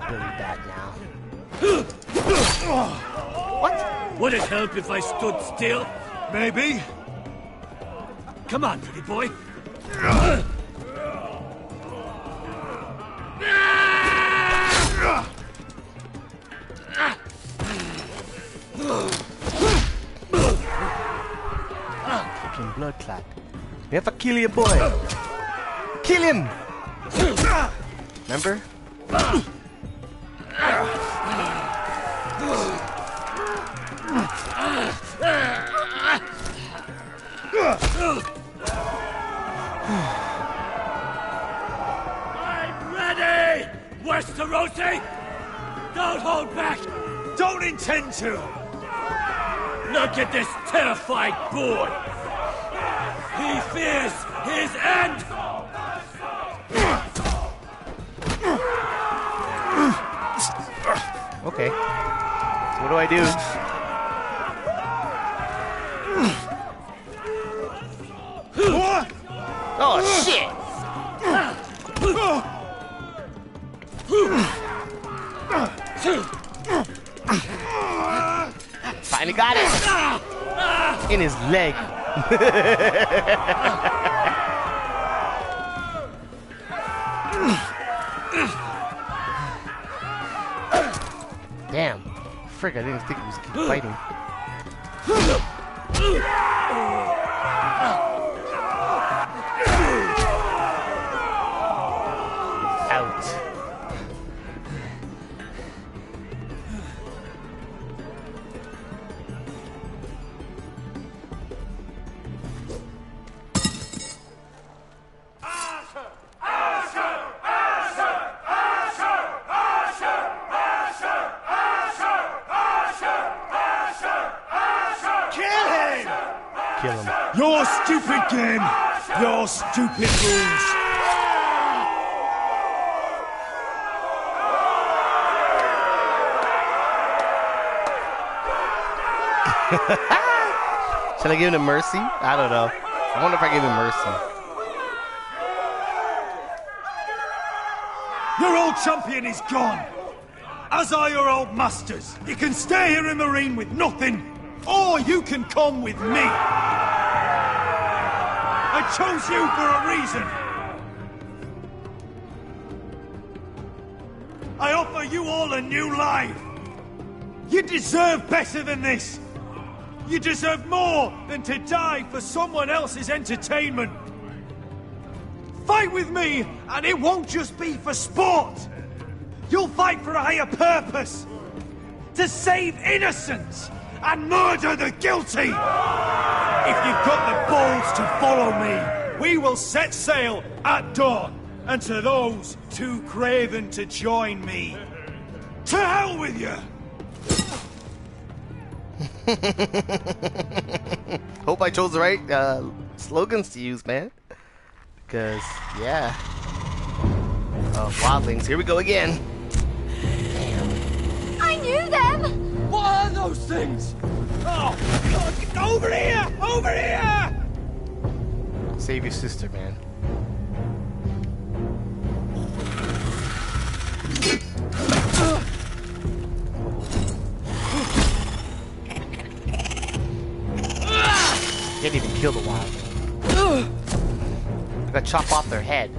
Billy Bat now. What? Would it help if I stood still? Maybe. Come on, pretty boy. Fucking blood clot. We have to kill your boy. Kill him! Remember? I'm ready! Westerosi! Don't hold back! Don't intend to! Look at this terrified boy! He fears his end! Okay. So what do I do? Oh shit! Finally got it! In his leg. Damn. Frick, I didn't think he was keep fighting. Out. Kill him. Your stupid game! Your stupid rules! Should I give him mercy? I don't know. I wonder if I give him mercy. Your old champion is gone! As are your old masters. You can stay here in Marine with nothing, or you can come with me! I chose you for a reason! I offer you all a new life! You deserve better than this! You deserve more than to die for someone else's entertainment! Fight with me, and it won't just be for sport! You'll fight for a higher purpose! To save innocents and murder the guilty! If you've got the balls to follow me, we will set sail at dawn. And to those too craven to join me, to hell with you! Hope I chose the right slogans to use, man. Because, yeah. Wildlings, here we go again. I knew them! What are those things? Oh, get over here! Over here! Save your sister, man. Can't even kill the wild. I gotta chop off their head.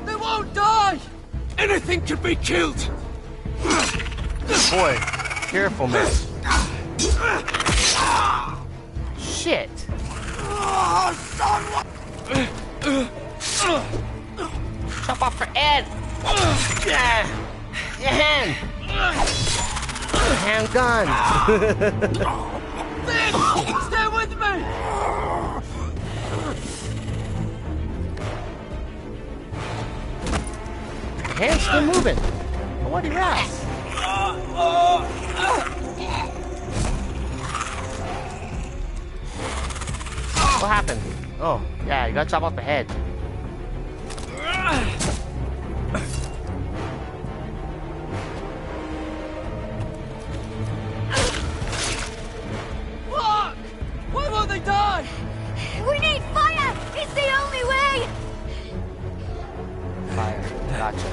They won't die! Anything can be killed! Boy, careful, man. Shit. Chop off her head. Your hand. Handgun. Stay with me! Hand's still moving. What are you at? What happened? Oh, yeah, you gotta chop off the head. Fuck! Why won't they die? We need fire! It's the only way! Fire. Gotcha.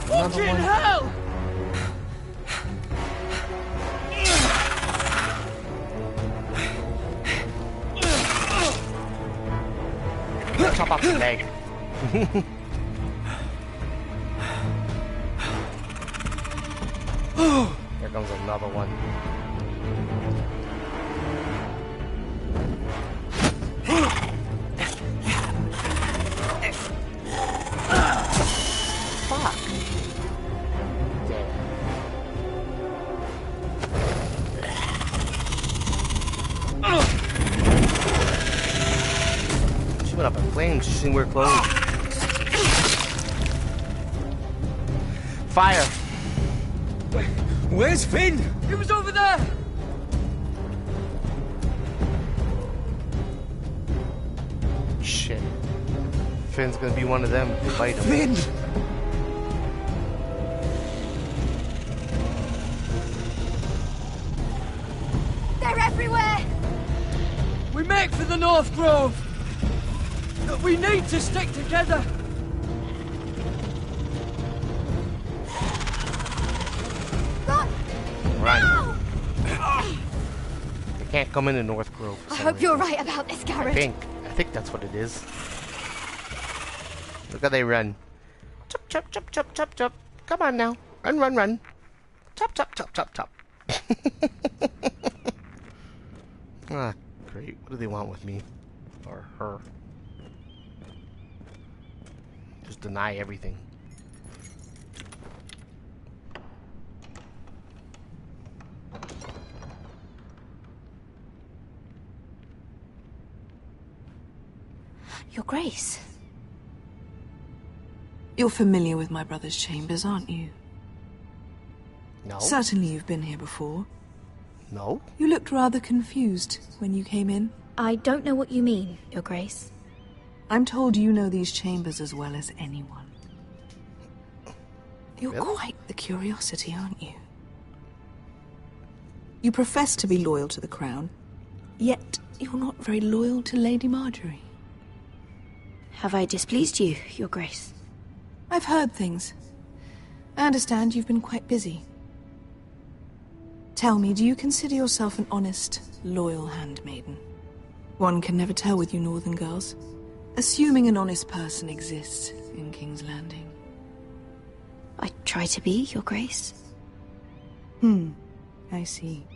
Fucking hell! Chop off the leg. Here comes another one. Fuck. She went up in flames. She didn't wear clothes. Fire. Where's Finn? He was over there! Shit. Finn's gonna be one of them if they bite him. Finn! They're everywhere! We make for the North Grove! We need to stick together! Right. They can't come into North Grove. I hope you're right about this, Garrett. I think that's what it is. Look how they run. Chop, chop, chop, chop, chop, chop. Come on now. Run, run, run. Chop, chop, chop, chop, chop. Ah, great. What do they want with me? Or her? Just deny everything. Your Grace. You're familiar with my brother's chambers, aren't you? No. Certainly you've been here before. No. You looked rather confused when you came in. I don't know what you mean, Your Grace. I'm told you know these chambers as well as anyone. You're Really? quite the curiosity, aren't you? You profess to be loyal to the crown, yet you're not very loyal to Lady Marjorie. Have I displeased you, Your Grace? I've heard things. I understand you've been quite busy. Tell me, do you consider yourself an honest, loyal handmaiden? One can never tell with you northern girls. Assuming an honest person exists in King's Landing. I try to be, Your Grace. I see.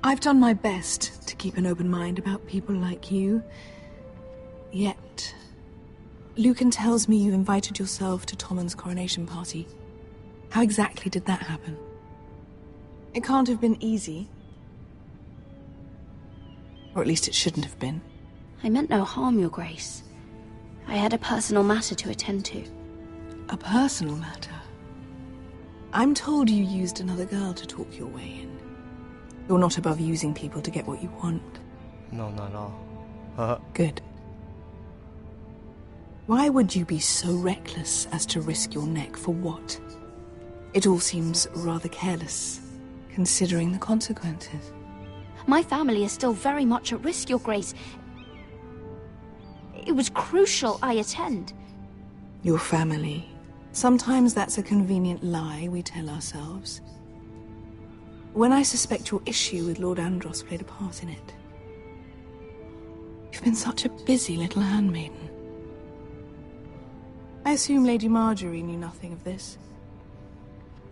I've done my best to keep an open mind about people like you. Yet, Lucan tells me you invited yourself to Tommen's coronation party. How exactly did that happen? It can't have been easy. Or at least it shouldn't have been. I meant no harm, Your Grace. I had a personal matter to attend to. A personal matter? I'm told you used another girl to talk your way in. You're not above using people to get what you want. No, not at all. Good. Why would you be so reckless as to risk your neck for what? It all seems rather careless, considering the consequences. My family is still very much at risk, Your Grace. It was crucial I attend. Your family. Sometimes that's a convenient lie we tell ourselves. when I suspect your issue with Lord Andros played a part in it. You've been such a busy little handmaiden. I assume Lady Marjorie knew nothing of this.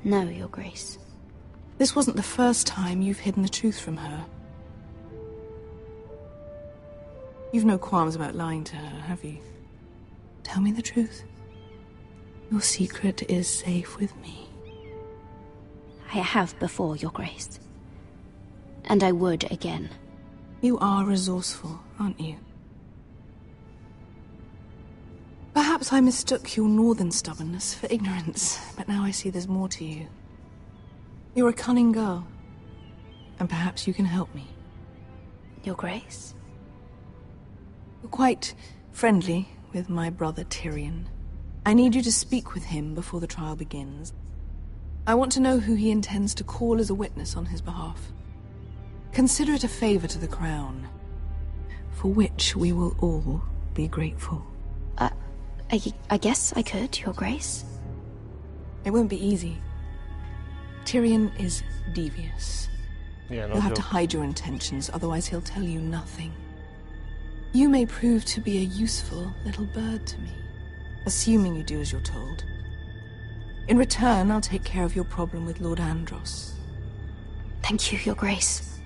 No, Your Grace. This wasn't the first time you've hidden the truth from her. You've no qualms about lying to her, have you? Tell me the truth. Your secret is safe with me. I have before, Your Grace. And I would again. You are resourceful, aren't you? Perhaps I mistook your northern stubbornness for ignorance, but now I see there's more to you. You're a cunning girl, and perhaps you can help me. Your Grace? You're quite friendly with my brother Tyrion. I need you to speak with him before the trial begins. I want to know who he intends to call as a witness on his behalf. Consider it a favor to the crown, for which we will all be grateful. I guess I could, Your Grace. It won't be easy. Tyrion is devious. Yeah, no You'll have to joke. hide your intentions, otherwise he'll tell you nothing. You may prove to be a useful little bird to me, assuming you do as you're told. In return, I'll take care of your problem with Lord Andros. Thank you, Your Grace.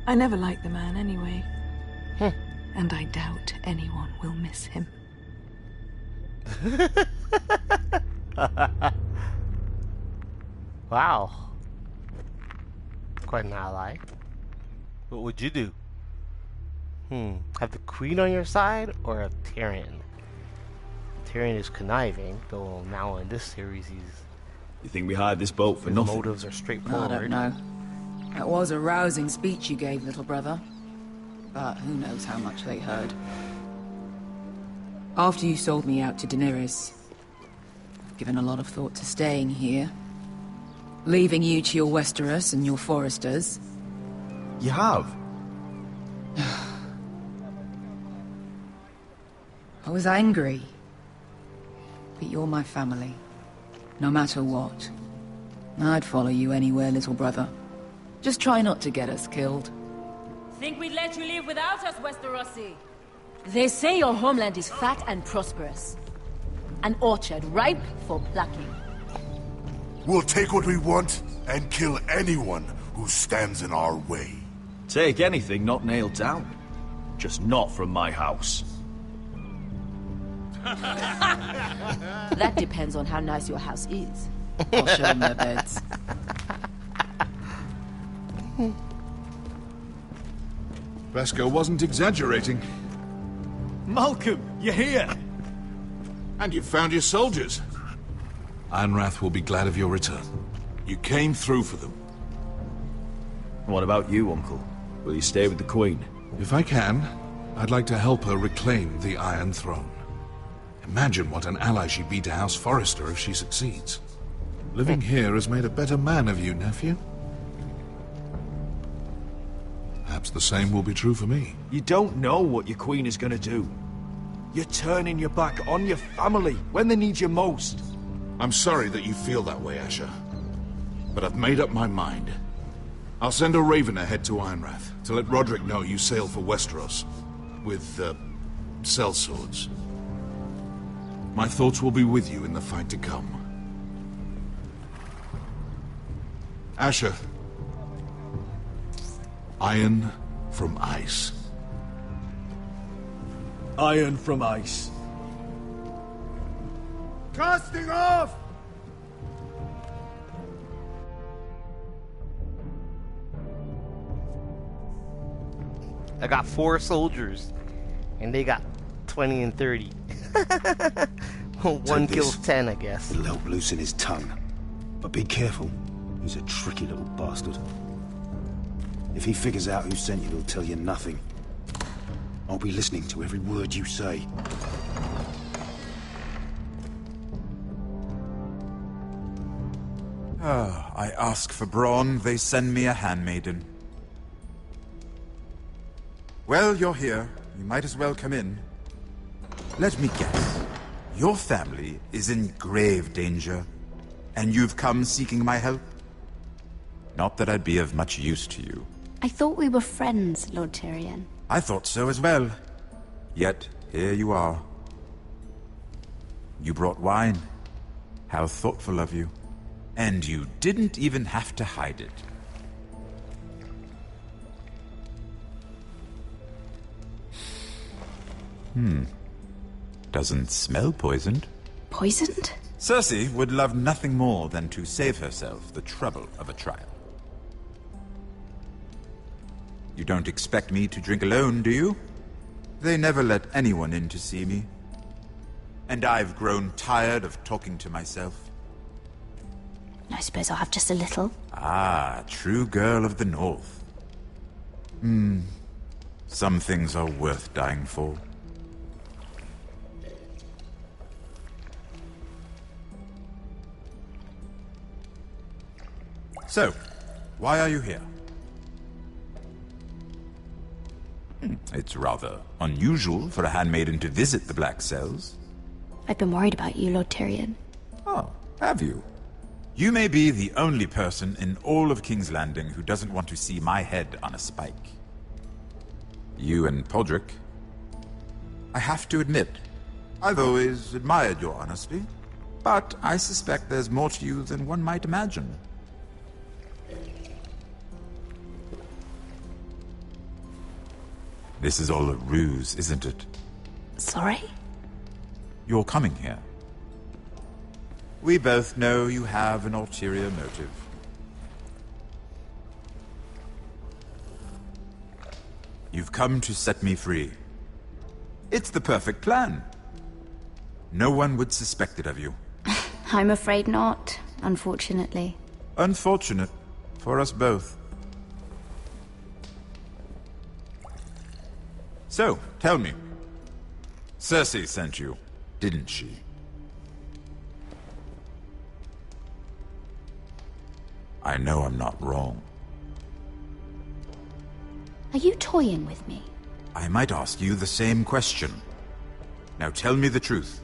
I never liked the man anyway. And I doubt anyone will miss him. Wow. Quite an ally. What would you do? Have the Queen on your side or a Tyrion? Tyrion is conniving, though now in this series You think we hired this boat for his nothing? motives are straightforward. I don't know. That was a rousing speech you gave, little brother. But who knows how much they heard. After you sold me out to Daenerys, I've given a lot of thought to staying here. Leaving you to your Westeros and your Foresters. You have? I was angry. But you're my family. No matter what. I'd follow you anywhere, little brother. Just try not to get us killed. Think we'd let you live without us, Westerosi? They say your homeland is fat and prosperous. An orchard ripe for plucking. We'll take what we want and kill anyone who stands in our way. Take anything not nailed down. Just not from my house. That depends on how nice your house is. I'll show them their beds. Beskar wasn't exaggerating. Malcolm, you're here! And you've found your soldiers. Ironrath will be glad of your return. You came through for them. What about you, Uncle? Will you stay with the Queen? If I can, I'd like to help her reclaim the Iron Throne. Imagine what an ally she'd be to House Forrester if she succeeds. Living here has made a better man of you, nephew. Perhaps the same will be true for me. You don't know what your Queen is gonna do. You're turning your back on your family when they need you most. I'm sorry that you feel that way, Asher. But I've made up my mind. I'll send a raven ahead to Ironrath to let Roderick know you sail for Westeros. With, sellswords. My thoughts will be with you in the fight to come. Asher. Iron from ice. Iron from ice. Casting off! I got 4 soldiers, and they got 20 and 30. One kills 10, I guess. It'll help loosen his tongue. But be careful. He's a tricky little bastard. If he figures out who sent you, he'll tell you nothing. I'll be listening to every word you say. I ask for brawn, they send me a handmaiden. Well, you're here. You might as well come in. Let me guess. Your family is in grave danger, and you've come seeking my help? Not that I'd be of much use to you. I thought we were friends, Lord Tyrion. I thought so as well. Yet, here you are. You brought wine. How thoughtful of you. And you didn't even have to hide it. Doesn't smell poisoned. Poisoned? Cersei would love nothing more than to save herself the trouble of a trial. You don't expect me to drink alone, do you? They never let anyone in to see me. And I've grown tired of talking to myself. I suppose I'll have just a little. Ah, true girl of the North. Some things are worth dying for. So, why are you here? It's rather unusual for a handmaiden to visit the Black Cells. I've been worried about you, Lord Tyrion. Oh, have you? You may be the only person in all of King's Landing who doesn't want to see my head on a spike. You and Podrick. I have to admit, I've always admired your honesty, but I suspect there's more to you than one might imagine. This is all a ruse, isn't it? Sorry? You're coming here. We both know you have an ulterior motive. You've come to set me free. It's the perfect plan. No one would suspect it of you. I'm afraid not, unfortunately. Unfortunate for us both. So, tell me. Cersei sent you, didn't she? I know I'm not wrong. Are you toying with me? I might ask you the same question. Now tell me the truth.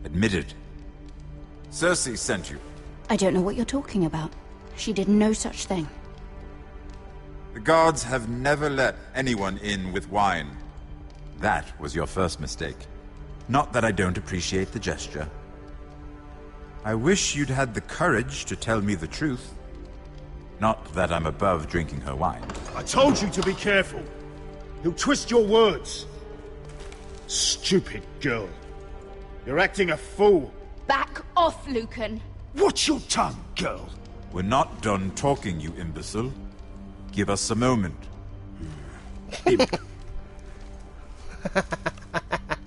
Admit it. Cersei sent you. I don't know what you're talking about. She did no such thing. The guards have never let anyone in with wine. That was your first mistake. Not that I don't appreciate the gesture. I wish you'd had the courage to tell me the truth. Not that I'm above drinking her wine. I told you to be careful. He'll twist your words. Stupid girl. You're acting a fool. Back off, Lucan. Watch your tongue, girl. We're not done talking, you imbecile. Give us a moment.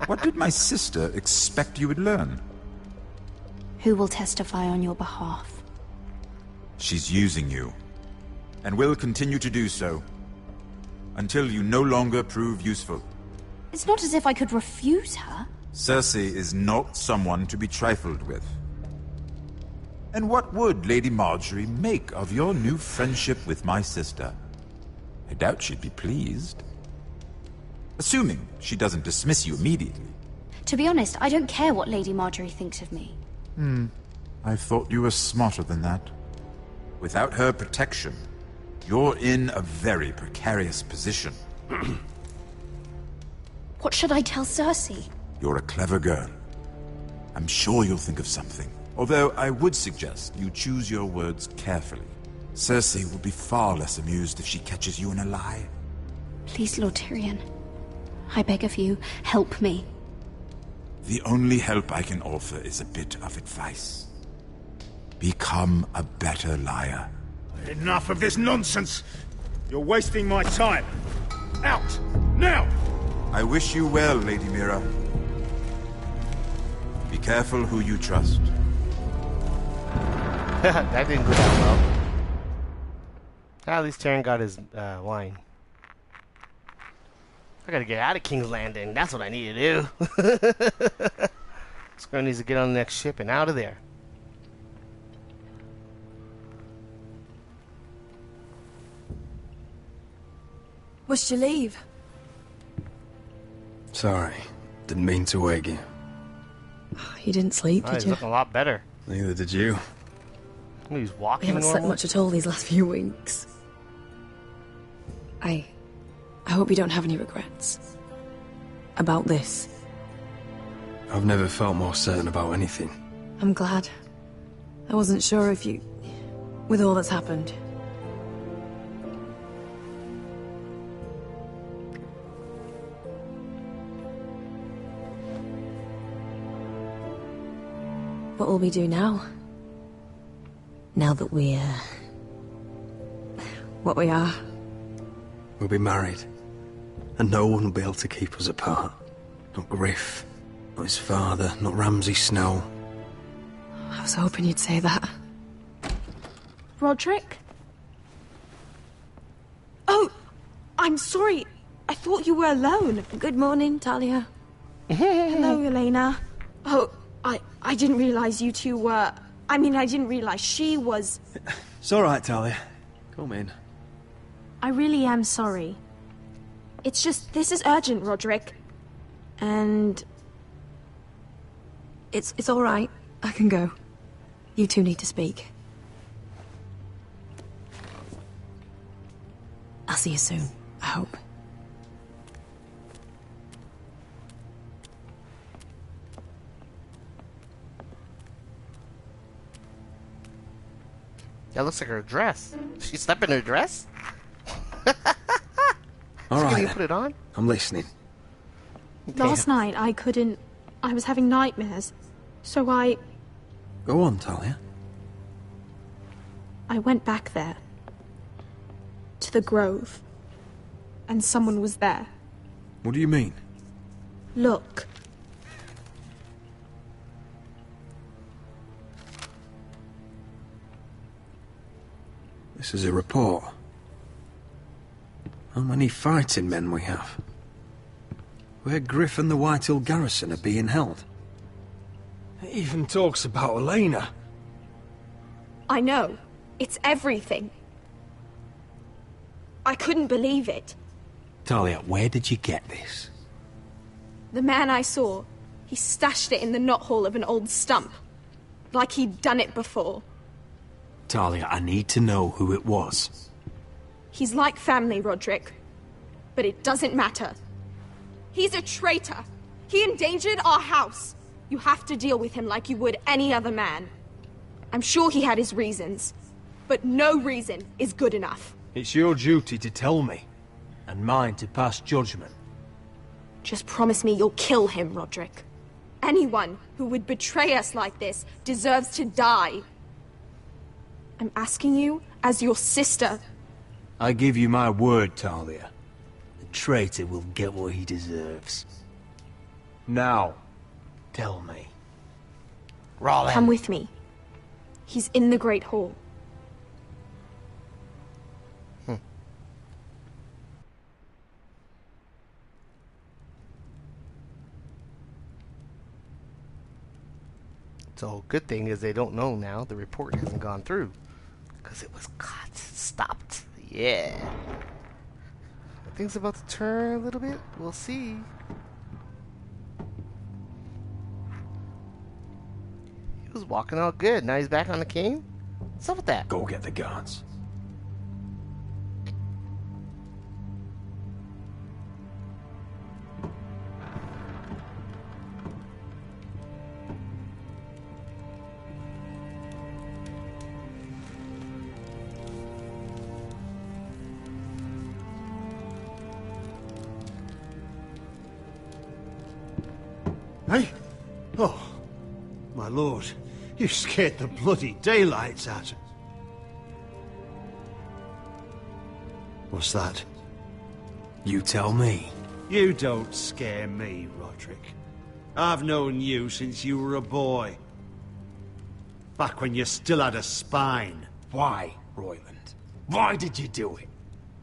What did my sister expect you would learn? Who will testify on your behalf? She's using you, and will continue to do so, until you no longer prove useful. It's not as if I could refuse her. Cersei is not someone to be trifled with. And what would Lady Marjorie make of your new friendship with my sister? I doubt she'd be pleased. Assuming she doesn't dismiss you immediately. To be honest, I don't care what Lady Marjorie thinks of me. I thought you were smarter than that. Without her protection, you're in a very precarious position. What should I tell Cersei? You're a clever girl. I'm sure you'll think of something. Although I would suggest you choose your words carefully. Cersei will be far less amused if she catches you in a lie. Please, Lord Tyrion. I beg of you, help me. The only help I can offer is a bit of advice. Become a better liar. Enough of this nonsense! You're wasting my time. Out! Now! I wish you well, Lady Mira. Be careful who you trust. That didn't go that well. At least Tyrion got his wine. I gotta get out of King's Landing. That's what I need to do. Scar needs to get on the next ship and out of there. Must you leave? Sorry. Didn't mean to wake you. You didn't sleep, Oh, did he's you? looking a lot better. Neither did you. He's I walking haven't slept normal. much at all these last few weeks. I hope you don't have any regrets. About this. I've never felt more certain about anything. I'm glad. I wasn't sure if you... with all that's happened. What will we do now? Now that we're... what we are. We'll be married. And no one will be able to keep us apart. Not Griff, not his father, not Ramsay Snow. I was hoping you'd say that. Roderick? Oh, I'm sorry. I thought you were alone. Good morning, Talia. Hello, Elena. Oh, I didn't realize you two were... I mean, I didn't realize she was... It's all right, Talia. Come in. I really am sorry. It's just, this is urgent, Roderick. And... It's all right. I can go. You two need to speak. I'll see you soon, I hope. That looks like her dress. She slept in her dress? All right. Can you then. put it on? I'm listening. last night I couldn't... I was having nightmares. So I Go on, Talia. went back there. To the grove. And someone was there. What do you mean? Look. This is a report. How many fighting men we have? Where Griff and the Whitehill garrison are being held. It even talks about Elena. I know. It's everything. I couldn't believe it. Talia, where did you get this? The man I saw, he stashed it in the knothole of an old stump. Like he'd done it before. Talia, I need to know who it was. He's like family, Roderick. But it doesn't matter. He's a traitor. He endangered our house. You have to deal with him like you would any other man. I'm sure he had his reasons. But no reason is good enough. It's your duty to tell me, and mine to pass judgment. Just promise me you'll kill him, Roderick. Anyone who would betray us like this deserves to die. I'm asking you as your sister. I give you my word, Talia. The traitor will get what he deserves. Now, tell me. Rollin. Come with me. He's in the Great Hall. So, good thing is they don't know now. The report hasn't gone through. Because it was cut. Stopped. Yeah. Things about to turn a little bit. We'll see. He was walking all good. Now he's back on the king? What's up with that? Go get the guards. Hey? Oh, my lord. You scared the bloody daylights out. What's that? You tell me. You don't scare me, Roderick. I've known you since you were a boy. Back when you still had a spine. Why, Royland? Why did you do it?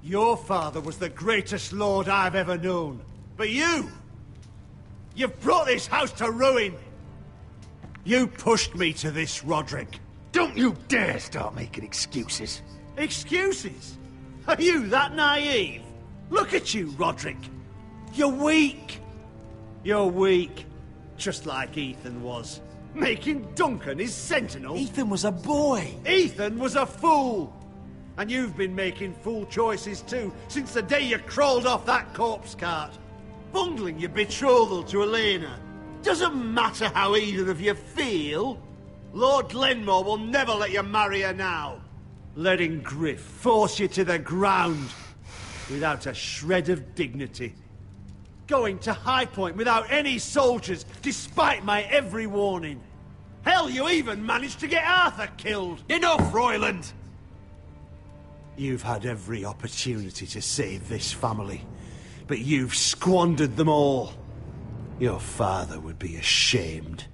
Your father was the greatest lord I've ever known. But you! You've brought this house to ruin! You pushed me to this, Roderick. Don't you dare start making excuses. Excuses? Are you that naive? Look at you, Roderick. You're weak. You're weak. Just like Ethan was. Making Duncan his sentinel? Ethan was a boy. Ethan was a fool! And you've been making fool choices too, since the day you crawled off that corpse cart. Bungling your betrothal to Elena. Doesn't matter how either of you feel. Lord Glenmore will never let you marry her now. Letting Griff force you to the ground without a shred of dignity. Going to High Point without any soldiers, despite my every warning. Hell, you even managed to get Arthur killed. Enough, Royland! You've had every opportunity to save this family, but you've squandered them all. Your father would be ashamed.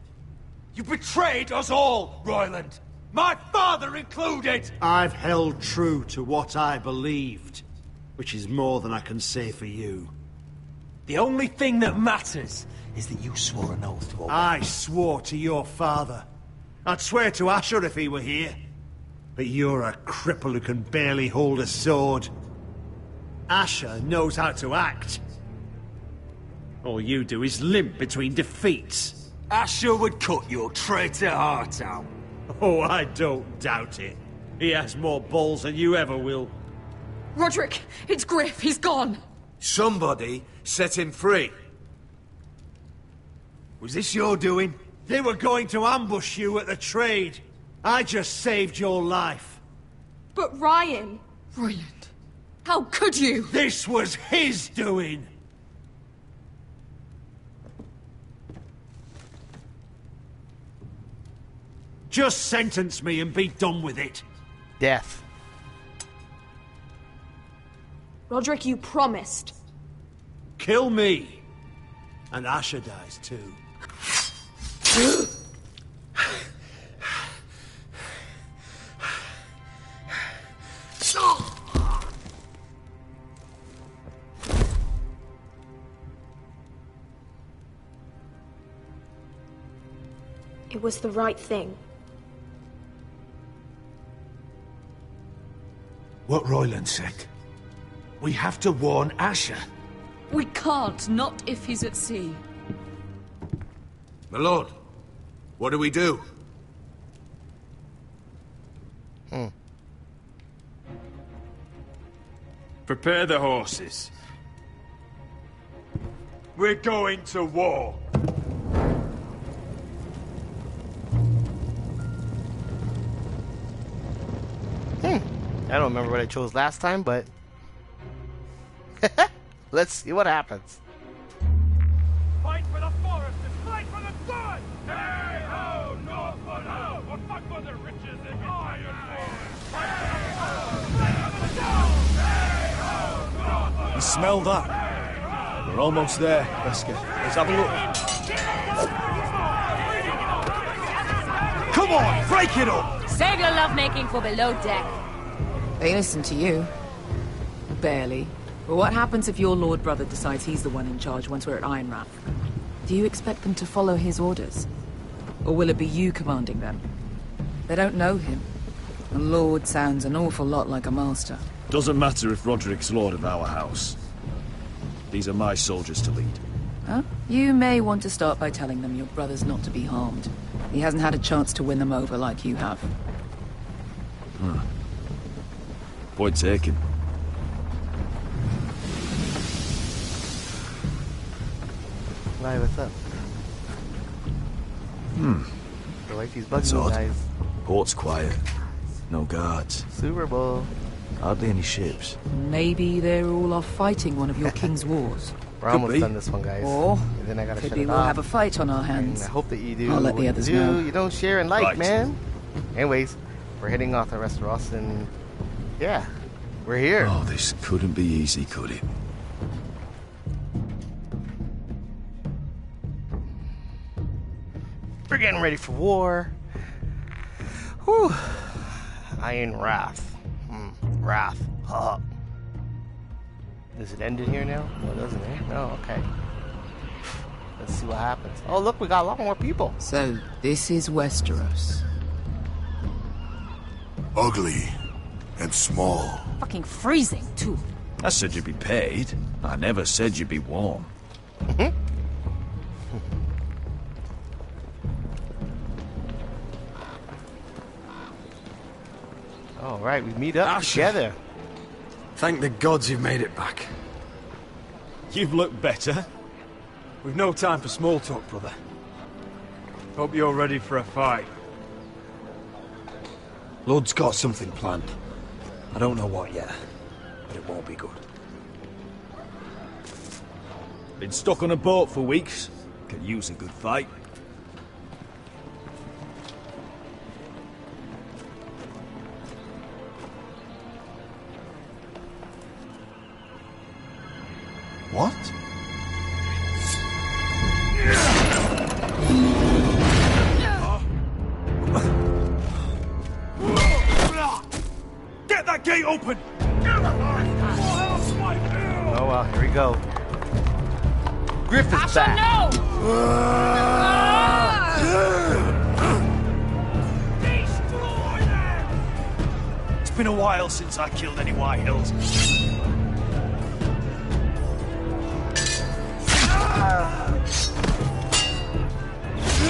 You betrayed us all, Royland! My father included! I've held true to what I believed, which is more than I can say for you. The only thing that matters is that you swore an oath to obey. I swore to your father. I'd swear to Asher if he were here. But you're a cripple who can barely hold a sword. Asher knows how to act. All you do is limp between defeats. Asher would cut your traitor heart out. Oh, I don't doubt it. He has more balls than you ever will. Roderick, it's Griff. He's gone. Somebody set him free. Was this your doing? They were going to ambush you at the trade. I just saved your life. But Ryan... Royland, how could you? This was his doing. Just sentence me and be done with it. Death. Roderick, you promised. Kill me. And Asher dies too. It was the right thing. What Royland said. We have to warn Asher. We can't, not if he's at sea. My lord, what do we do? Prepare the horses. We're going to war. I don't remember what I chose last time, but let's see what happens. Fight for the forest and fight for the sun! Hey ho, Northwood ho! Or fight for the riches in Ironwood! You smell that? We're almost there, Wesker. Let's have a look. Come on, break it up! Save your lovemaking for below deck. They listen to you. Barely. But what happens if your lord brother decides he's the one in charge once we're at Ironrath? Do you expect them to follow his orders? Or will it be you commanding them? They don't know him. A lord sounds an awful lot like a master. Doesn't matter if Roderick's lord of our house. These are my soldiers to lead. Huh? You may want to start by telling them your brother's not to be harmed. He hasn't had a chance to win them over like you have. Huh. Point taken. Why, what's up? I like these bugs, That's odd. guys. Port's quiet. No guards. Super Bowl. Hardly any ships. Maybe they're all off fighting one of your king's wars. We're almost done this one, guys. Or and then I gotta could shut be it we'll off. have a fight on our hands. And I hope that you do. I'll let what the others you do. know. You don't share and like, Right. man. Anyways, we're heading off to Westeros, and yeah, we're here. Oh, this couldn't be easy, could it? We're getting ready for war. Whew. Iron Wrath. Wrath. Does it end in here now? No, it doesn't, eh? No, okay. Let's see what happens. Oh, look, we got a lot more people. So, this is Westeros. Ugly and small. Fucking freezing, too. I said you'd be paid. I never said you'd be warm. All right, we meet up together. Thank the gods you've made it back. You've looked better. We've no time for small talk, brother. Hope you're ready for a fight. Lord's got something planned. I don't know what yet, but it won't be good. Been stuck on a boat for weeks. Could use a good fight. What? Get that gate open! Oh well, here we go. Griffith's Asher, back. It's been a while since I killed any White Hills.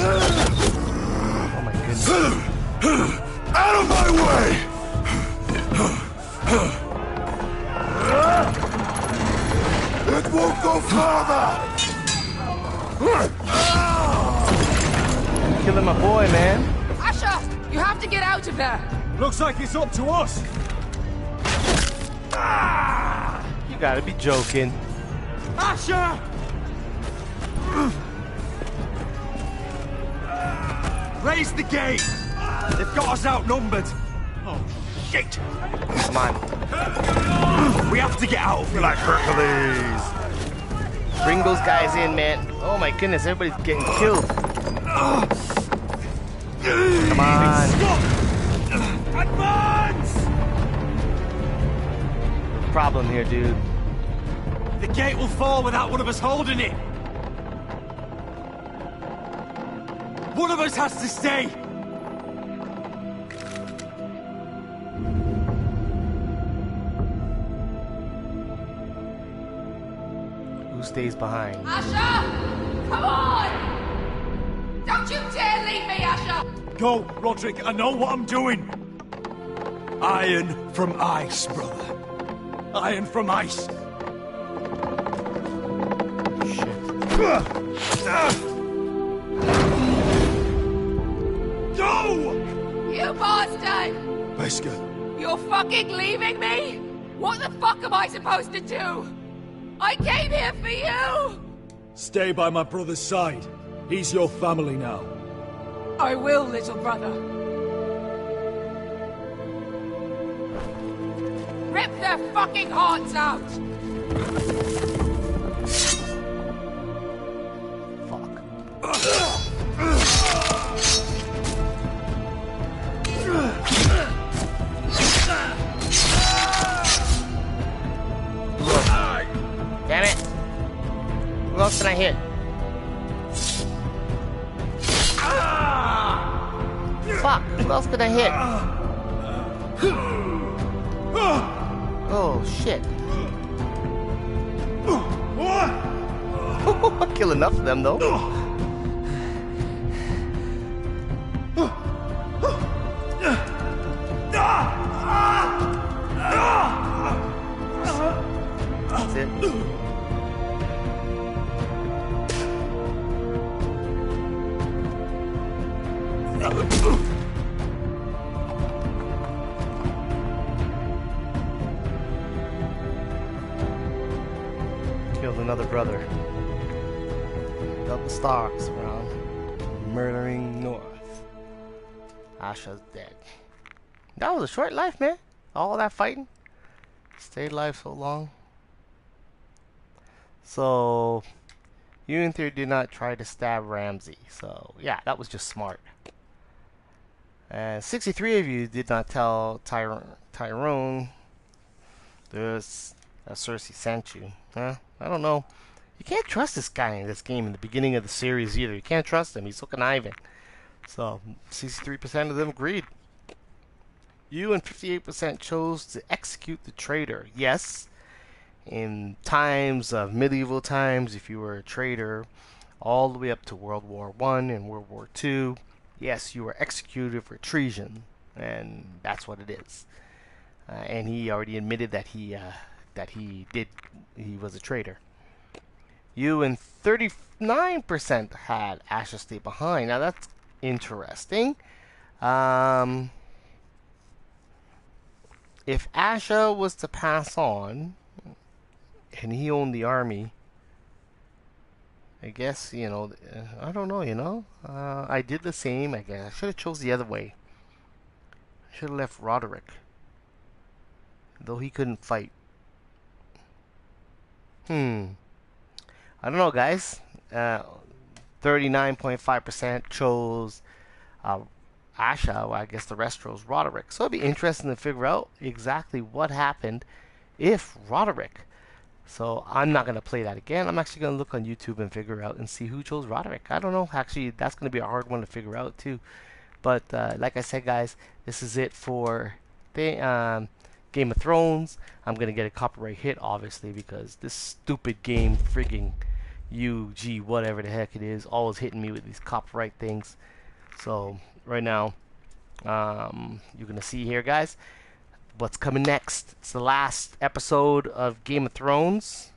Oh my goodness. Out of my way! It won't go farther! Killing my boy, man. Asher, you have to get out of there. Looks like it's up to us. You gotta be joking. Asher! Raise the gate! They've got us outnumbered! Oh, shit! Come on. We have to get out of here! Like Hercules! Bring those guys in, man. Oh my goodness, everybody's getting killed. Come on. Advance! Problem here, dude. The gate will fall without one of us holding it! One of us has to stay! Who stays behind? Asher! Come on! Don't you dare leave me, Asher! Go, Roderick, I know what I'm doing. Iron from ice, brother. Iron from ice. Go! You bastard! Wesker. You're fucking leaving me? What the fuck am I supposed to do? I came here for you! Stay by my brother's side. He's your family now. I will, little brother. Rip their fucking hearts out! Damn it! Who else can I hit? Fuck! Who else can I hit? Oh shit! I kill enough of them though. That's it. Killed another brother. Double Starks around murdering North. Asha's dead. That was a short life, man. All that fighting. Stayed alive so long. So, Uinther did not try to stab Ramsay. So, yeah, that was just smart. And 63 of you did not tell Tyrone that Cersei sent you. Huh? I don't know. You can't trust this guy in this game in the beginning of the series either. You can't trust him. He's so conniving. So, 63% of them agreed. You and 58% chose to execute the traitor. Yes, in times of medieval times, if you were a traitor, all the way up to World War I and World War II, yes, you were executed for treason. and that's what it is. And he already admitted that he was a traitor. You and 39% had Asha stay behind. Now that's interesting. If Asha was to pass on and he owned the army, I guess, you know, I don't know, you know. I did the same, I guess. I should have chose the other way. I should have left Roderick, though he couldn't fight. I don't know, guys. 39.5% chose Asha. Well, I guess the rest chose Roderick. So it'd be interesting to figure out exactly what happened if Roderick. So I'm not going to play that again. I'm actually going to look on YouTube and figure out and see who chose Roderick. I don't know. Actually, that's going to be a hard one to figure out too. But like I said, guys, this is it for the Game of Thrones. I'm going to get a copyright hit, obviously, because this stupid game, frigging UG, whatever the heck it is, always hitting me with these copyright things. So right now, you're going to see here, guys, what's coming next. It's the last episode of Game of Thrones.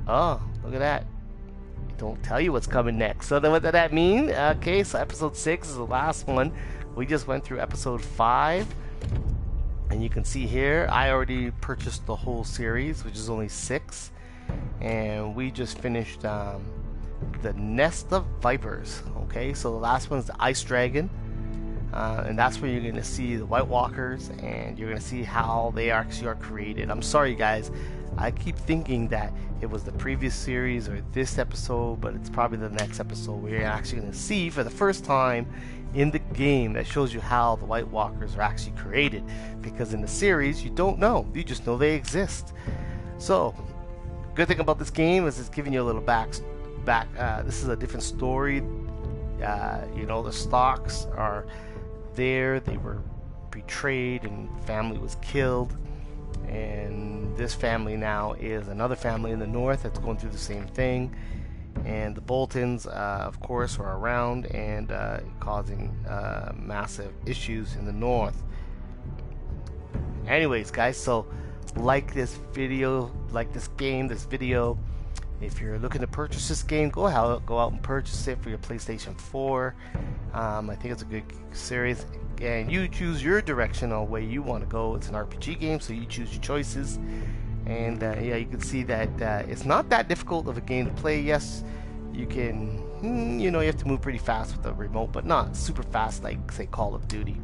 Oh, look at that. Don't tell you what's coming next. So then what does that mean? Okay, so episode 6 is the last one. We just went through episode 5. And you can see here, I already purchased the whole series, which is only 6. And we just finished the Nest of Vipers. Okay, so the last one's the Ice Dragon. And that's where you're going to see the White Walkers, and you're going to see how they actually are created. I'm sorry, guys. I keep thinking that it was the previous series or this episode, but it's probably the next episode where you're actually going to see for the first time in the game that shows you how the White Walkers are actually created. Because in the series, you don't know. You just know they exist. So, good thing about this game is it's giving you a little back. This is a different story. You know, the Starks are there. They were betrayed and family was killed. And this family now is another family in the north that's going through the same thing. And the Boltons, of course, are around and causing massive issues in the north. Anyways, guys, so like this video, like this game, this video. If you're looking to purchase this game, go out and purchase it for your PlayStation 4. I think it's a good series. And you choose your directional way you want to go. It's an RPG game, so you choose your choices. And yeah, you can see that it's not that difficult of a game to play. Yes, you can, you know, you have to move pretty fast with the remote, but not super fast like, say, Call of Duty.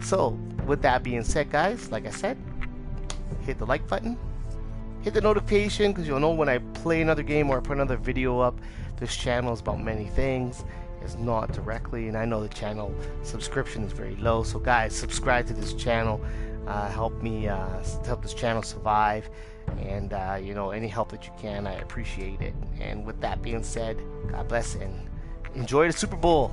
So, with that being said, guys, like I said, hit the like button. Hit the notification, because you'll know when I play another game or I put another video up. This channel is about many things. It's not directly, and I know the channel subscription is very low. So guys, subscribe to this channel. Help me help this channel survive. And you know, any help that you can, I appreciate it. And with that being said, God bless and enjoy the Super Bowl.